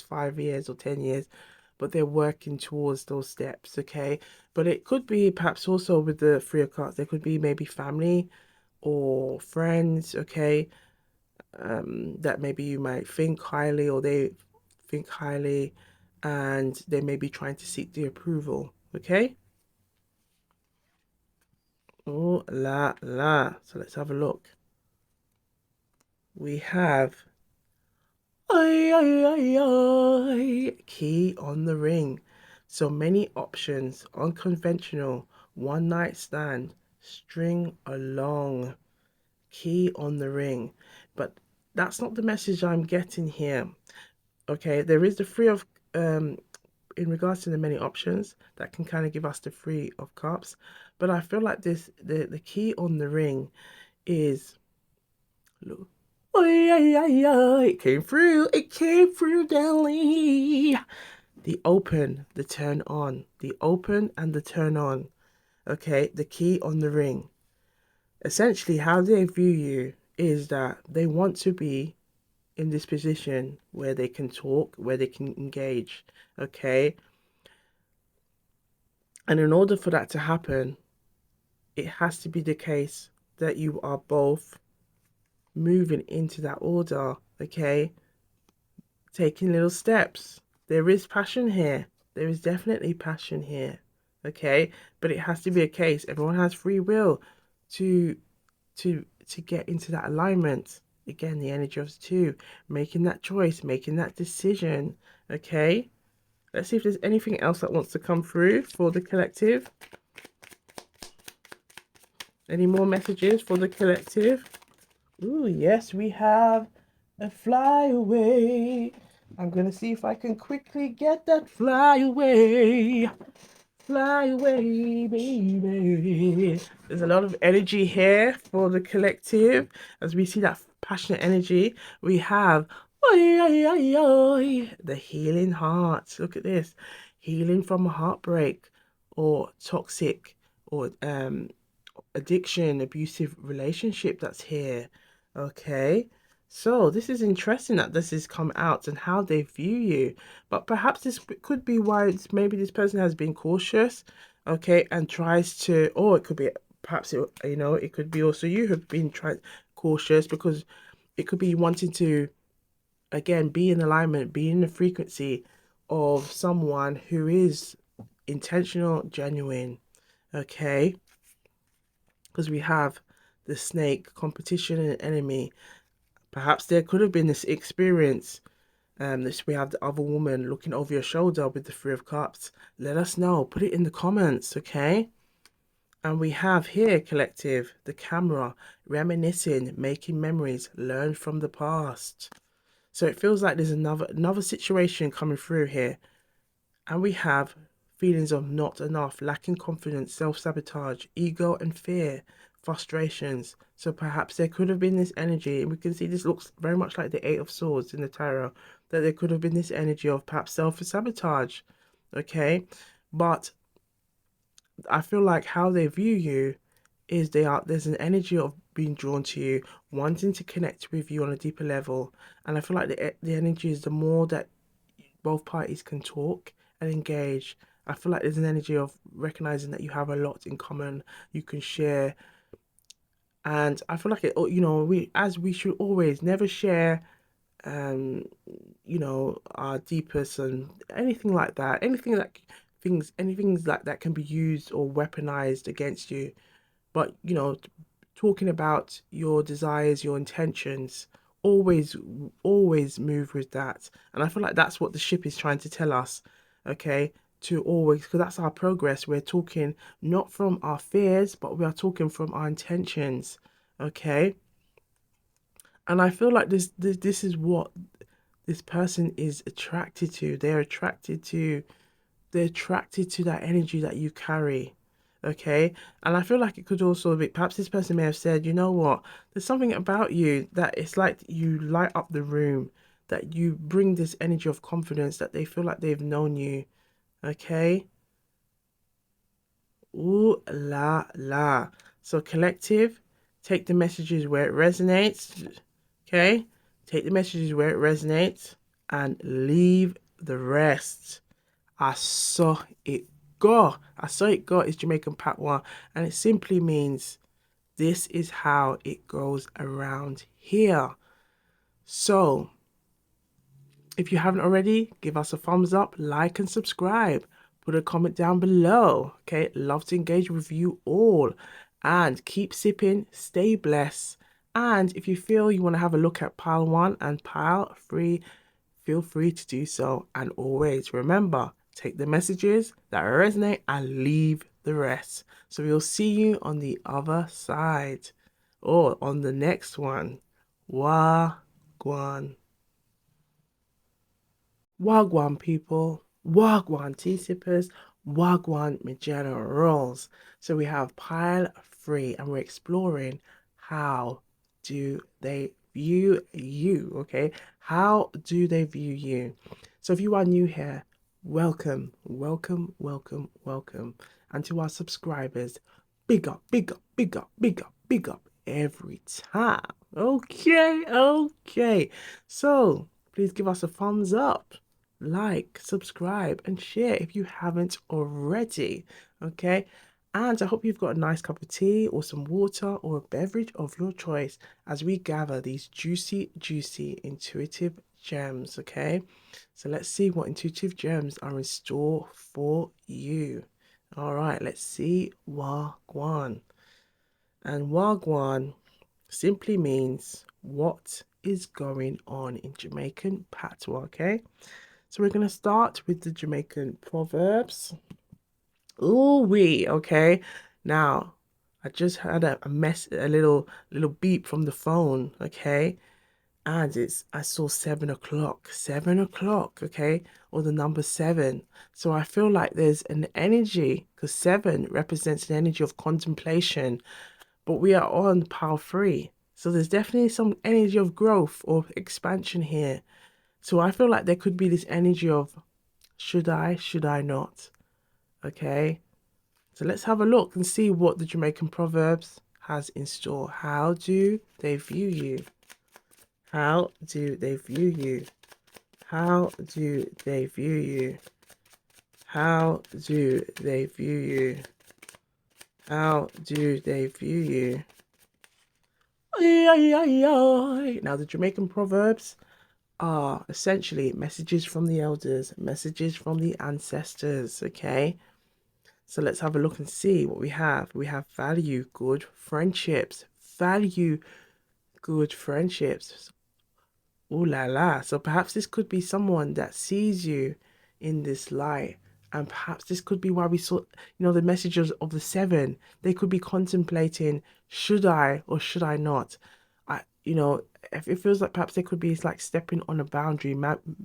5 years or 10 years, but they're working towards those steps, okay? But it could be perhaps also with the Three of Cups, there could be maybe family or friends, okay? That maybe you might think highly or they think highly, and they may be trying to seek the approval. Okay. Oh la la. So let's have a look. We have key on the ring. So many options, unconventional, one night stand, string along, key on the ring. But that's not the message I'm getting here. Okay, there is the three of in regards to the many options that can kind of give us the three of cups. But I feel like the key on the ring is look. It came through. It came through, Delhi. The open, the turn on, the open and the turn on. Okay, the key on the ring. Essentially, how they view you is that they want to be in this position where they can talk, where they can engage. Okay, and in order for that to happen, it has to be the case that you are both moving into that order. Okay, taking little steps. There is passion here. There is definitely passion here. Okay, but it has to be a case. Everyone has free will to to get into that alignment. Again, the energy of two, making that choice, making that decision. Okay, let's see if there's anything else that wants to come through for the collective. Any more messages for the collective? Ooh, yes, we have a fly away. I'm gonna see if I can quickly get that fly away. Fly away, baby. There's a lot of energy here for the collective. As we see that passionate energy, we have the healing heart. Look at this. Healing from a heartbreak or toxic or addiction, abusive relationship that's here. Okay. So this is interesting that this has come out and how they view you. But perhaps this could be why maybe this person has been cautious, okay, and tries to, or it could be perhaps it could be also you have been trying cautious because it could be wanting to again be in alignment, be in the frequency of someone who is intentional, genuine, okay, because we have the snake, competition and enemy. Perhaps there could have been this experience. This we have the other woman looking over your shoulder with the Three of Cups. Let us know. Put it in the comments, okay? And we have here, collective, the camera, reminiscing, making memories, learn from the past. So it feels like there's another situation coming through here. And we have feelings of not enough, lacking confidence, self-sabotage, ego and fear, frustrations. So perhaps there could have been this energy, and we can see this looks very much like the Eight of Swords in the tarot, that there could have been this energy of perhaps self-sabotage, okay? But I feel like how they view you is there's an energy of being drawn to you, wanting to connect with you on a deeper level. And I feel like the energy is the more that both parties can talk and engage. I feel like there's an energy of recognizing that you have a lot in common, you can share. And I feel like we should always never share um our deepest and anything like that, anything like that can be used or weaponized against you. But talking about your desires, your intentions, always always move with that. And I feel like that's what the ship is trying to tell us, okay? To always, because that's our progress. We're talking not from our fears, but we are talking from our intentions, okay? And I feel like this is what this person is attracted to. They're attracted to that energy that you carry, okay? And I feel like it could also be perhaps this person may have said, you know what, there's something about you that it's like you light up the room, that you bring this energy of confidence, that they feel like they've known you, okay? Ooh la la. So collective, take the messages where it resonates, okay? Take the messages where it resonates and leave the rest. I saw it go. I saw it go is Jamaican patois, and it simply means this is how it goes around here. So If you haven't already, give us a thumbs up, like, and subscribe. Put a comment down below. Okay, love to engage with you all. And keep sipping, stay blessed. And if you feel you want to have a look at pile one and pile three, feel free to do so. And always remember, take the messages that resonate and leave the rest. So we'll see you on the other side or on the next one. Gwan. Wagwan people, Wagwan tea sippers, Wagwan generals. So we have pile three and we're exploring how do they view you, okay? How do they view you? So if you are new here, welcome, welcome, welcome, welcome. And to our subscribers, big up, big up, big up, big up, big up every time. Okay, okay. So please give us a thumbs up, like, subscribe, and share if you haven't already. Okay. And I hope you've got a nice cup of tea or some water or a beverage of your choice as we gather these juicy, juicy, intuitive gems. Okay. So let's see what intuitive gems are in store for you. All right. Let's see Wagwan. And Wagwan simply means what is going on in Jamaican patois, okay? So we're going to start with the Jamaican proverbs. Ooh wee, okay? Now, I just had a little beep from the phone, okay? And I saw 7 o'clock, 7 o'clock, okay? Or the number seven. So I feel like there's an energy because seven represents an energy of contemplation, but we are on pile three. So there's definitely some energy of growth or expansion here. So I feel like there could be this energy of should I not? Okay. So let's have a look and see what the Jamaican Proverbs has in store. How do they view you? How do they view you? How do they view you? How do they view you? How do they view you? Now, the Jamaican Proverbs are essentially messages from the elders, messages from the ancestors, okay? So let's have a look and see what we have. We have value good friendships, value good friendships. Ooh la la. So perhaps this could be someone that sees you in this light. And perhaps this could be why we saw, the messages of the seven. They could be contemplating, should I or should I not? If it feels like perhaps they could be like stepping on a boundary.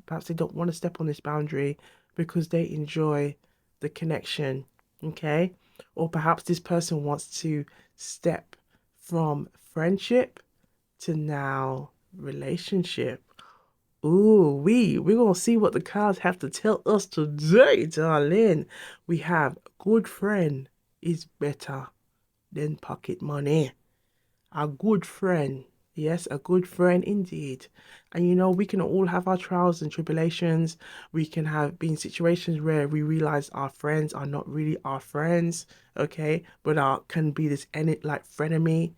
Perhaps they don't want to step on this boundary because they enjoy the connection. Okay. Or perhaps this person wants to step from friendship to now relationship. Ooh, we're gonna see what the cards have to tell us today, darling. We have good friend is better than pocket money. A good friend, yes, a good friend indeed. And we can all have our trials and tribulations. We can have been situations where we realize our friends are not really our friends, okay, but can be this like frenemy,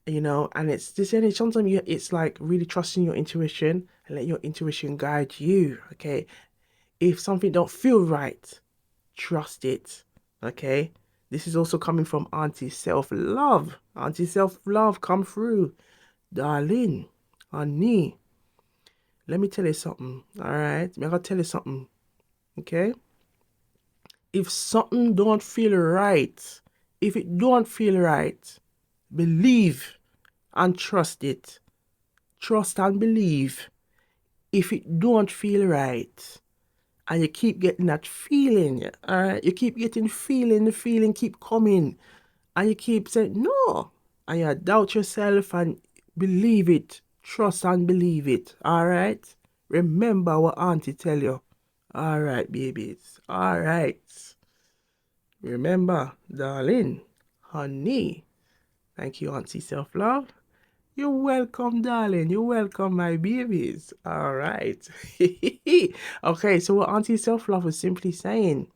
and it's this energy. Sometimes it's like really trusting your intuition and let your intuition guide you, okay? If something don't feel right, trust it, okay? This is also coming from Auntie Self-Love. Auntie Self-Love, come through. Darling, honey, let me tell you something, all right? I'm gonna tell you something, okay? If something don't feel right, if it don't feel right, believe and trust it. Trust and believe. If it don't feel right, and you keep getting that feeling, all right, you keep getting feeling, the feeling keep coming, and you keep saying no, and you doubt yourself and believe it, trust and believe it, all right. Remember what Auntie tell you, all right, babies, all right. Remember, darling, honey. Thank you, Auntie Self Love. You're welcome, darling. You're welcome, my babies. All right. Okay, so what Auntie Self Love was simply saying,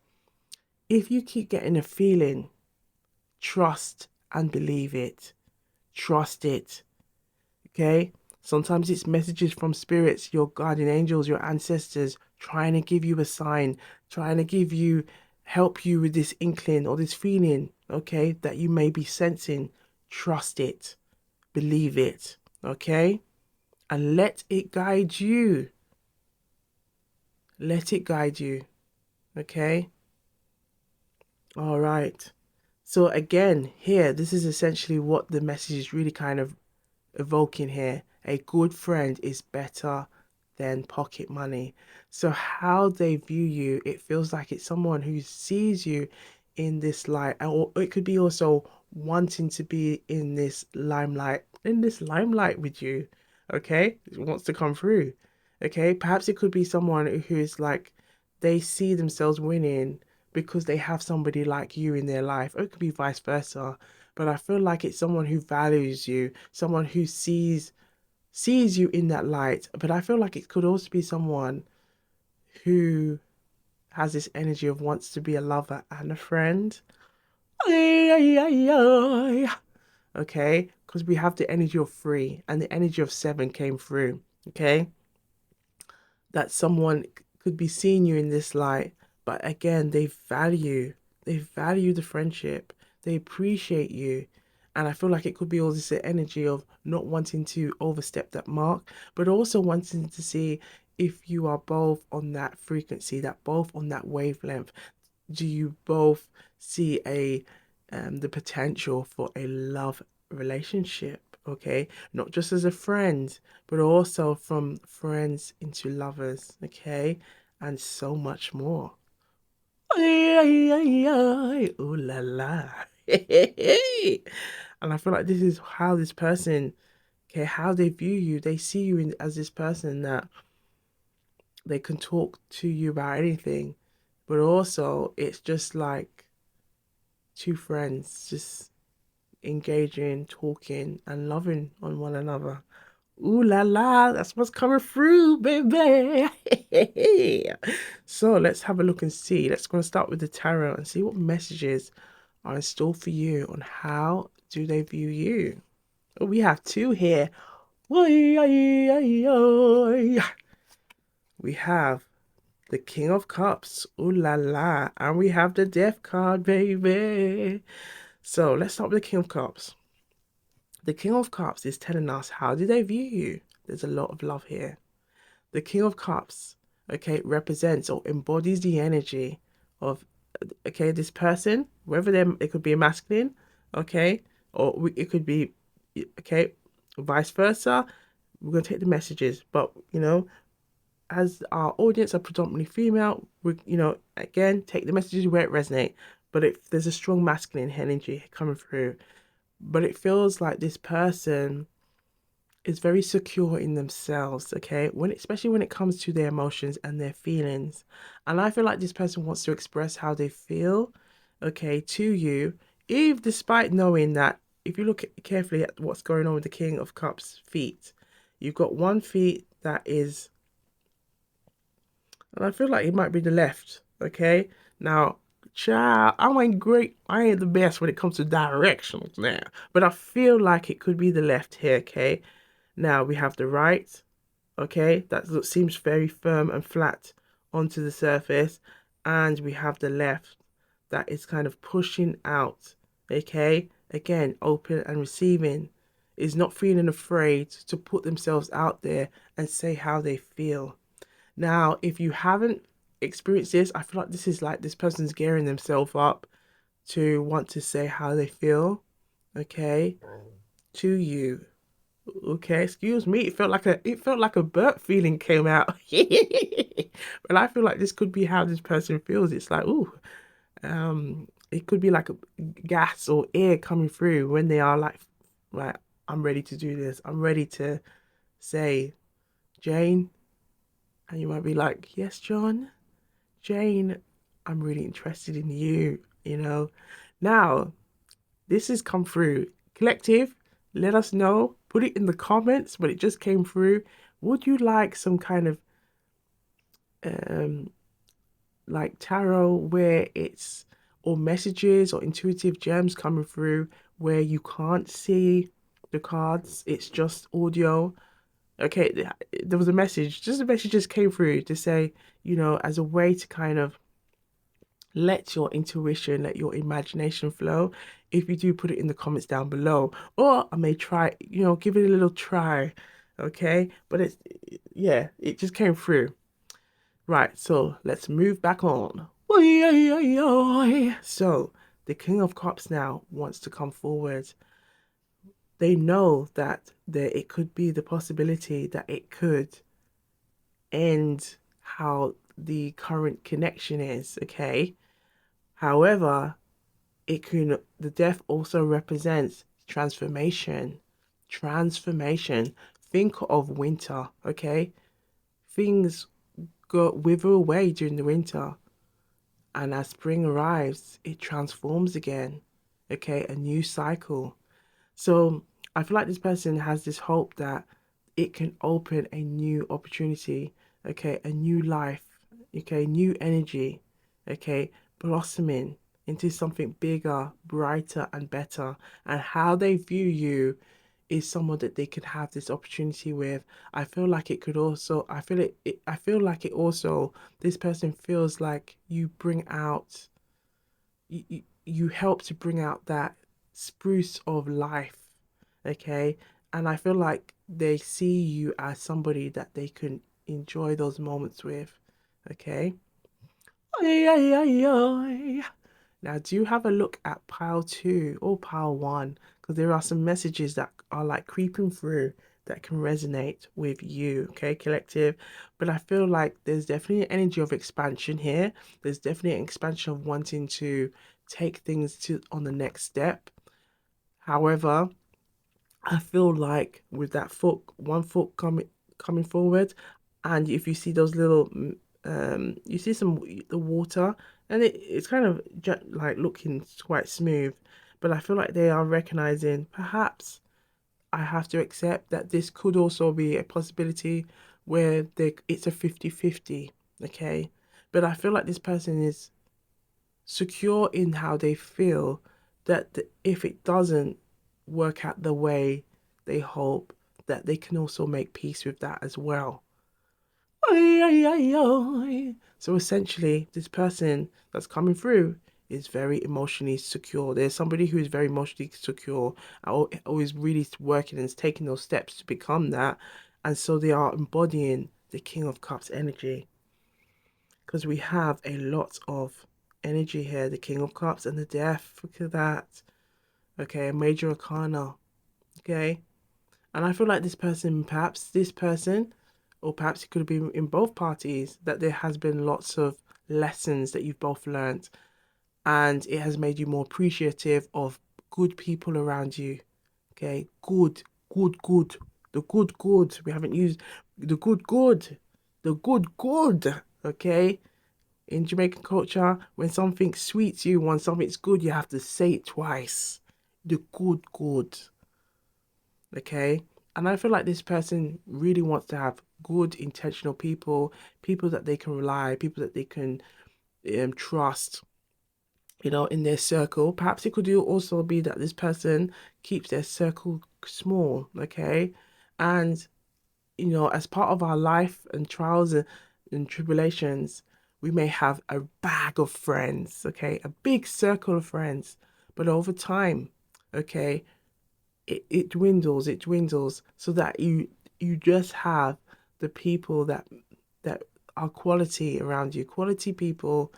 if you keep getting a feeling, trust and believe it. Trust it. Okay? Sometimes it's messages from spirits, your guardian angels, your ancestors, trying to give you a sign, trying to help you with this inkling or this feeling, okay, that you may be sensing. Trust it, believe it, okay, and let it guide you. Let it guide you, okay? All right. So again, here, this is essentially what the message is really kind of evoking here. A good friend is better than pocket money. So how they view you, it feels like it's someone who sees you in this light, or it could be also wanting to be in this limelight with you. Okay, it wants to come through. Okay, perhaps it could be someone who's like they see themselves winning because they have somebody like you in their life, or it could be vice versa. But I feel like it's someone who values you, someone who sees you in that light. But I feel like it could also be someone who has this energy of wants to be a lover and a friend. Okay, because we have the energy of three and the energy of seven came through. Okay, that someone could be seeing you in this light, but again, they value the friendship, they appreciate you. And I feel like it could be all this energy of not wanting to overstep that mark, but also wanting to see if you are both on that frequency, that both on that wavelength. Do you both see a the potential for a love relationship? Okay, not just as a friend, but also from friends into lovers. Okay, and so much more. Ooh la la. And I feel like this is how this person, okay, how they view you. They see you as this person that they can talk to you about anything, but also it's just like two friends just engaging, talking, and loving on one another. Ooh la la, that's what's coming through, baby. So let's have a look and see. Let's go and start with the tarot and see what messages are in store for you on how do they view you. Oh, we have two here. We have the King of Cups. Ooh la la. And we have the Death card, baby. So let's start with the King of Cups. The King of Cups is telling us how do they view you? There's a lot of love here. The King of Cups, okay, represents or embodies the energy of, okay, this person, whether it could be a masculine, okay, or it could be, okay, vice versa. We're going to take the messages, but, as our audience are predominantly female, again, take the messages where it resonates. But if there's a strong masculine energy coming through, but it feels like this person is very secure in themselves, okay, especially when it comes to their emotions and their feelings. And I feel like this person wants to express how they feel, okay, to you, even despite knowing that if you look carefully at what's going on with the King of Cups feet, you've got one feet that is, and I feel like it might be the left, okay. Now, child, I ain't the best when it comes to directions now, but I feel like it could be the left here, okay. Now we have the right, okay, that seems very firm and flat onto the surface, and we have the left that is kind of pushing out, okay, again, open and receiving, is not feeling afraid to put themselves out there and say how they feel. Now, if you haven't experienced this, I feel like this is like this person's gearing themselves up to want to say how they feel, okay, to you. Okay, excuse me. It felt like a burp feeling came out. But I feel like this could be how this person feels. It's like, ooh, it could be like a gas or air coming through when they are like, right, I'm ready to do this. I'm ready to say, Jane, and you might be like, yes, John, Jane, I'm really interested in you. Now, this has come through. Collective, let us know. Put it in the comments, but it just came through. Would you like some kind of um like tarot where it's or messages or intuitive gems coming through where you can't see the cards, it's just audio? Okay, there was a message, just a message just came through to say, as a way to kind of let your intuition, let your imagination flow. If you do, put it in the comments down below, or I may try, give it a little try. Okay, but yeah, it just came through. Right, so let's move back on. So the King of Cups now wants to come forward. They know that it could be the possibility that it could end how the current connection is, okay? However, the death also represents transformation. Transformation. Think of winter, okay? Things go wither away during the winter, and as spring arrives, it transforms again. Okay, a new cycle. So I feel like this person has this hope that it can open a new opportunity, okay, a new life, okay, new energy, okay, blossoming into something bigger, brighter, and better. And how they view you is someone that they could have this opportunity with. I feel like it could also, I feel like it also, this person feels like you bring out you help to bring out that spruce of life, okay? And I feel like they see you as somebody that they can enjoy those moments with, okay? Ay, ay, ay, ay. Now, do have a look at pile two or pile one, because there are some messages that are like creeping through that can resonate with you, okay, collective. But I feel like there's definitely an energy of expansion here. There's definitely an expansion of wanting to take things to on the next step. However, I feel like with that foot, one foot coming forward, and if you see those little, you see some the water, and it's kind of like looking quite smooth, but I feel like they are recognizing perhaps I have to accept that this could also be a possibility where it's a 50-50, okay? But I feel like this person is secure in how they feel that if it doesn't work out the way they hope, that they can also make peace with that as well. So essentially, this person that's coming through is very emotionally secure. There's somebody who is very emotionally secure, or is really working and is taking those steps to become that. And so they are embodying the King of Cups energy, because we have a lot of energy here, the King of Cups and the Death. Look at that. Okay, a major arcana. Okay. And I feel like perhaps this person, or perhaps it could have been in both parties, that there has been lots of lessons that you've both learned, and it has made you more appreciative of good people around you. Okay, good, good, good. The good, good. We haven't used the good, good. The good, good. Okay, in Jamaican culture, when something sweets you, when something's good, you have to say it twice. The good, good. Okay. And I feel like this person really wants to have good, intentional people, people that they can rely, people that they can trust, in their circle. Perhaps it could also be that this person keeps their circle small. Okay. And as part of our life and trials and tribulations, we may have a bag of friends, okay, a big circle of friends, but over time, okay, it dwindles, so that you just have the people that are quality around you, quality people,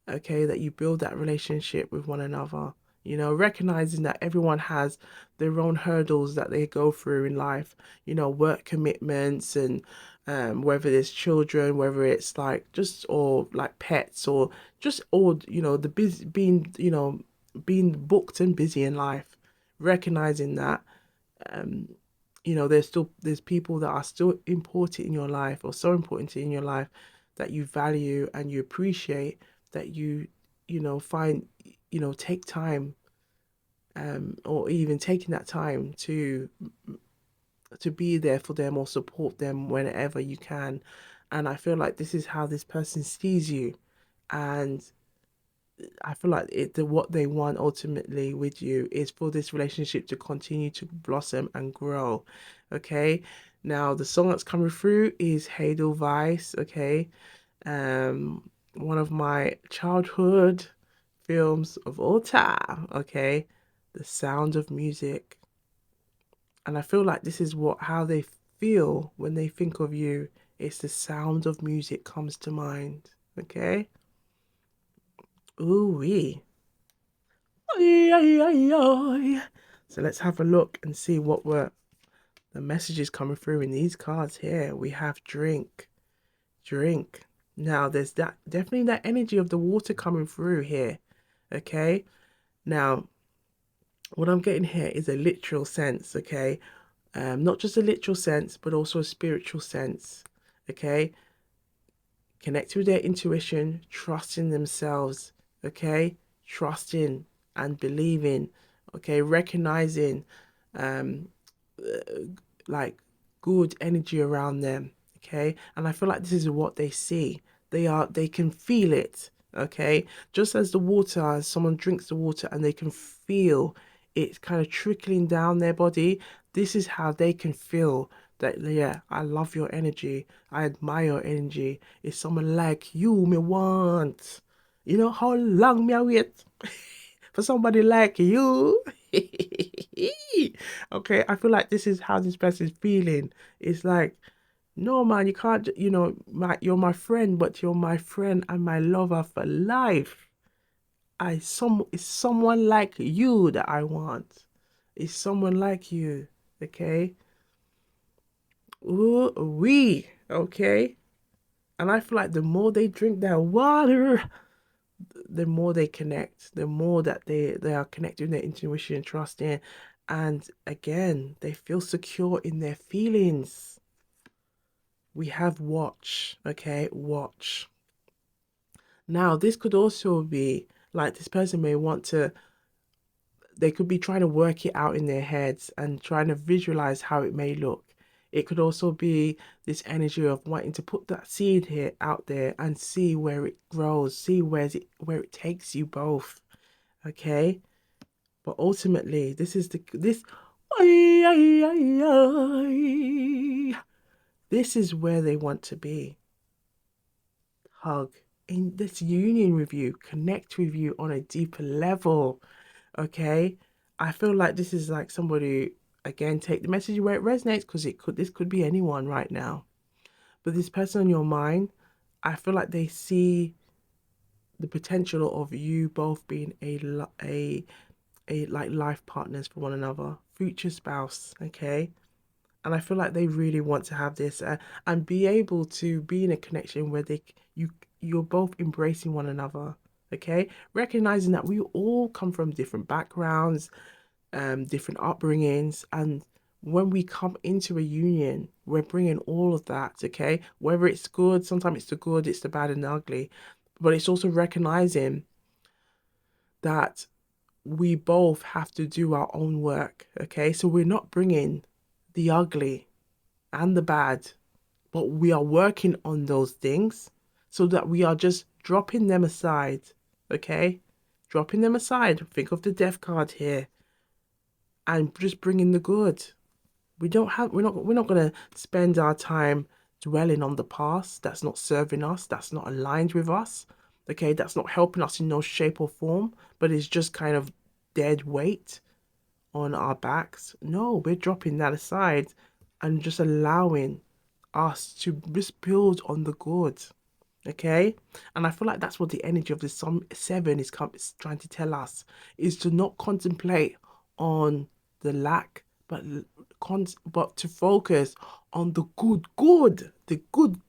okay, that you build that relationship with one another, recognizing that everyone has their own hurdles that they go through in life, work commitments, and whether it's children, whether it's like just, or like pets, or just, or the busy being booked and busy in life, recognizing that um there's people that are still important in your life, or so important in your life, that you value and you appreciate, that find, take time, or even taking that time to be there for them or support them whenever you can. And I feel like this is how this person sees you, and I feel like what they want ultimately with you is for this relationship to continue to blossom and grow. Okay. Now, the song that's coming through is Hadel Vice, okay? One of my childhood films of all time, okay? The Sound of Music. And I feel like this is how they feel when they think of you. It's the sound of music comes to mind, okay? Ooh wee. So let's have a look and see what the messages coming through in these cards here. We have drink, drink. Now there's definitely that energy of the water coming through here. Okay. Now what I'm getting here is a literal sense. Okay. Not just a literal sense, but also a spiritual sense. Okay. Connect with their intuition, trusting themselves. Okay. Trusting and believing. Okay. Recognizing um like good energy around them. Okay. And I feel like this is what they see. They can feel it. Okay. Just as the water, as someone drinks the water and they can feel it kind of trickling down their body, this is how they can feel that, yeah, I love your energy. I admire your energy. It's someone like you me want. You know how long me I wait for somebody like you. Okay, I feel like this is how this person's feeling. It's like, no, man, you can't, you're my friend, but you're my friend and my lover for life. It's someone like you that I want. It's someone like you, okay? Ooh, we, okay? And I feel like the more they drink their water, the more they connect, the more that they are connected with their intuition and trusting. And again, they feel secure in their feelings. We have watch, okay? Watch. Now, this could also be like this person may want to, they could be trying to work it out in their heads and trying to visualize how it may look. It could also be this energy of wanting to put that seed here out there and see where it grows, see where it takes you both. Okay? But ultimately, this is where they want to be. Hug in this union with you, connect with you on a deeper level. Okay, I feel like this is like somebody, again, take the message where it resonates, because this could be anyone right now. But this person on your mind, I feel like they see the potential of you both being a like life partners for one another, future spouse. Okay, and I feel like they really want to have this and be able to be in a connection where you're both embracing one another. Okay, recognizing that we all come from different backgrounds, different upbringings, and when we come into a union, we're bringing all of that. Okay, whether it's good, sometimes it's the good, it's the bad and the ugly, but it's also recognizing that we both have to do our own work. Okay, so we're not bringing the ugly and the bad, but we are working on those things so that we are just dropping them aside. Okay, dropping them aside. Think of the death card here, and just bringing the good. We're not going to spend our time dwelling on the past. That's not serving us. That's not aligned with us. Okay, that's not helping us in no shape or form, but it's just kind of dead weight on our backs. No, we're dropping that aside and just allowing us to just build on the good. Okay, and I feel like that's what the energy of the seven is trying to tell us, is to not contemplate on the lack, but to focus on the good, the good,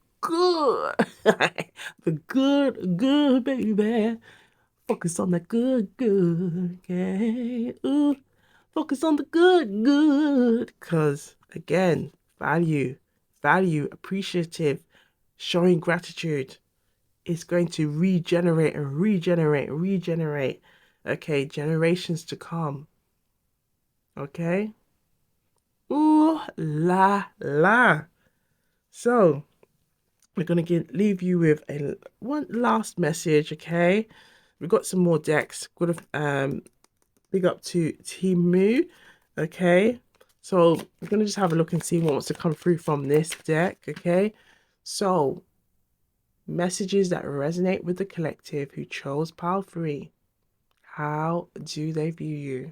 the good, baby. Focus on the good, okay. Ooh, focus on the good. Cause again, value, appreciative, showing gratitude is going to regenerate and regenerate. Okay, generations to come. Okay. Ooh la la. So we're gonna leave you with one last message. Okay, we've got some more decks. Big up to Timu. Okay, So we're going to just have a look and see what wants to come through from this deck, okay? So, messages that resonate with the collective who chose pile 3. How do they view you?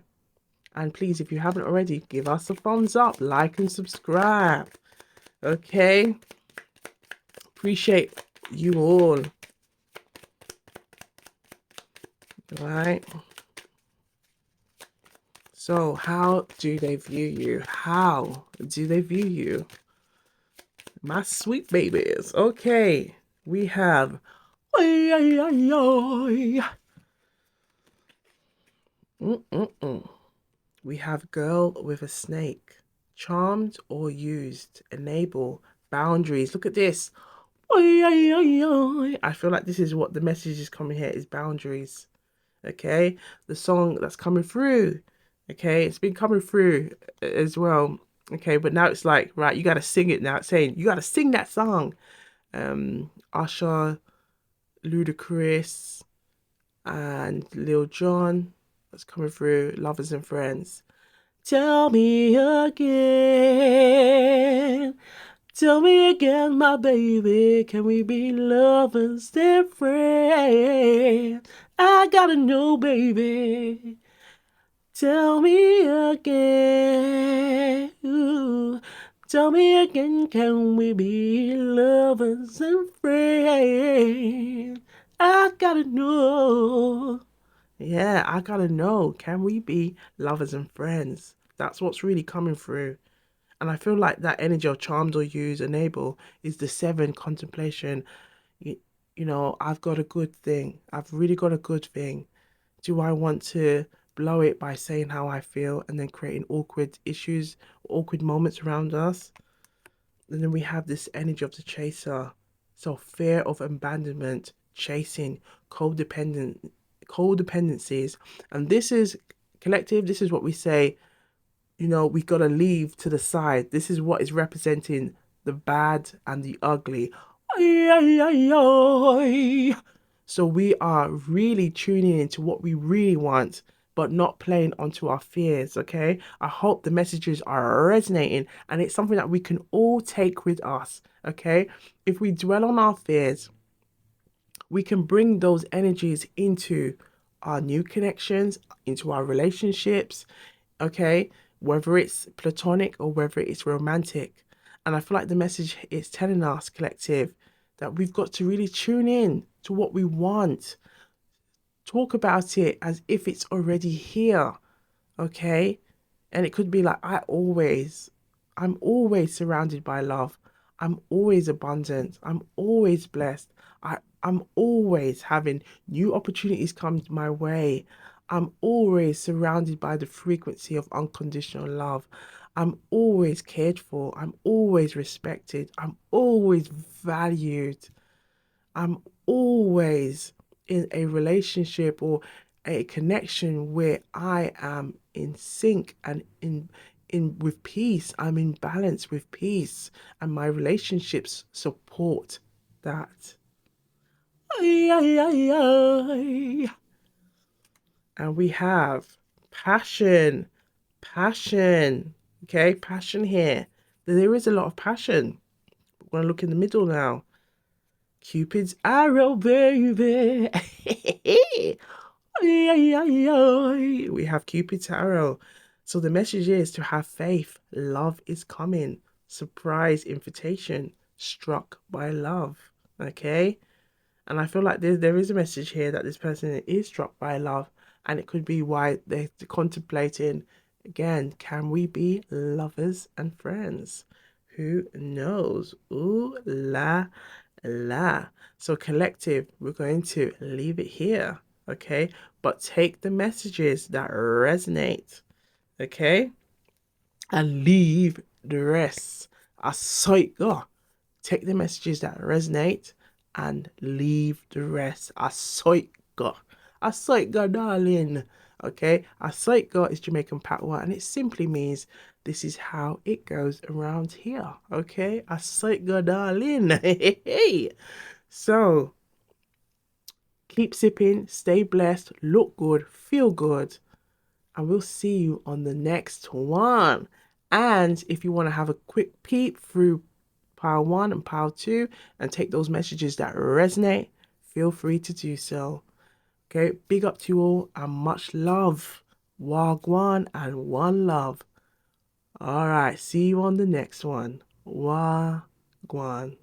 And please, if you haven't already, give us a thumbs up, like and subscribe, okay? Appreciate you all. All right? So, how do they view you? How do they view you? My sweet babies. Okay, we have we have girl with a snake. Charmed or used. Enable. Boundaries. Look at this. I feel like this is what the message is coming here is boundaries. Okay, the song that's coming through. Okay, it's been coming through as well. Okay, but now it's like, right, you gotta sing it now. It's saying you gotta sing that song. Usher, Ludacris, and Lil Jon that's coming through. Lovers and Friends. Tell me again. Tell me again, my baby, can we be lovers and friends? I gotta know, baby. Tell me again. Ooh. Tell me again, can we be lovers and friends? I gotta know. Yeah, I gotta know. Can we be lovers and friends? That's what's really coming through. And I feel like that energy of charmed or use, enable is the 7 contemplation. You, I've got a good thing. I've really got a good thing. Do I want to blow it by saying how I feel and then creating awkward issues, awkward moments around us? And then we have this energy of the chaser. So fear of abandonment, chasing, codependencies. And this is collective, this is what we say, we got to leave to the side. This is what is representing the bad and the ugly. So we are really tuning into what we really want, but not playing onto our fears, okay? I hope the messages are resonating and it's something that we can all take with us, okay? If we dwell on our fears, we can bring those energies into our new connections, into our relationships, okay? Whether it's platonic or whether it's romantic. And I feel like the message is telling us, collective, that we've got to really tune in to what we want. Talk about it as if it's already here, okay? And it could be like, I'm always surrounded by love. I'm always abundant. I'm always blessed. I'm always having new opportunities come my way. I'm always surrounded by the frequency of unconditional love. I'm always cared for. I'm always respected. I'm always valued. I'm always in a relationship or a connection where I am in sync and in with peace. I'm in balance with peace and my relationships support that. Ay, ay, ay, ay. And we have passion. Passion. Okay, passion here. There is a lot of passion. We're going to look in the middle now. Cupid's arrow, baby. We have Cupid's arrow. So the message is to have faith. Love is coming. Surprise invitation. Struck by love. Okay? And I feel like there is a message here that this person is struck by love. And it could be why they're contemplating, again, can we be lovers and friends? Who knows? Ooh la la. So collective, we're going to leave it here, okay? But take the messages that resonate, okay? And leave the rest. I sight God. Take the messages that resonate and leave the rest. I sight God. I sight God, darling. Okay, I sight God is Jamaican patois, and it simply means this is how it goes around here. Okay, I sight God, darling. Hey. So keep sipping, stay blessed, look good, feel good, and we'll see you on the next one. And if you want to have a quick peep through pile 1 and pile 2 and take those messages that resonate, feel free to do so. Okay, big up to you all and much love. Wagwan and one love. All right, see you on the next one. Wagwan.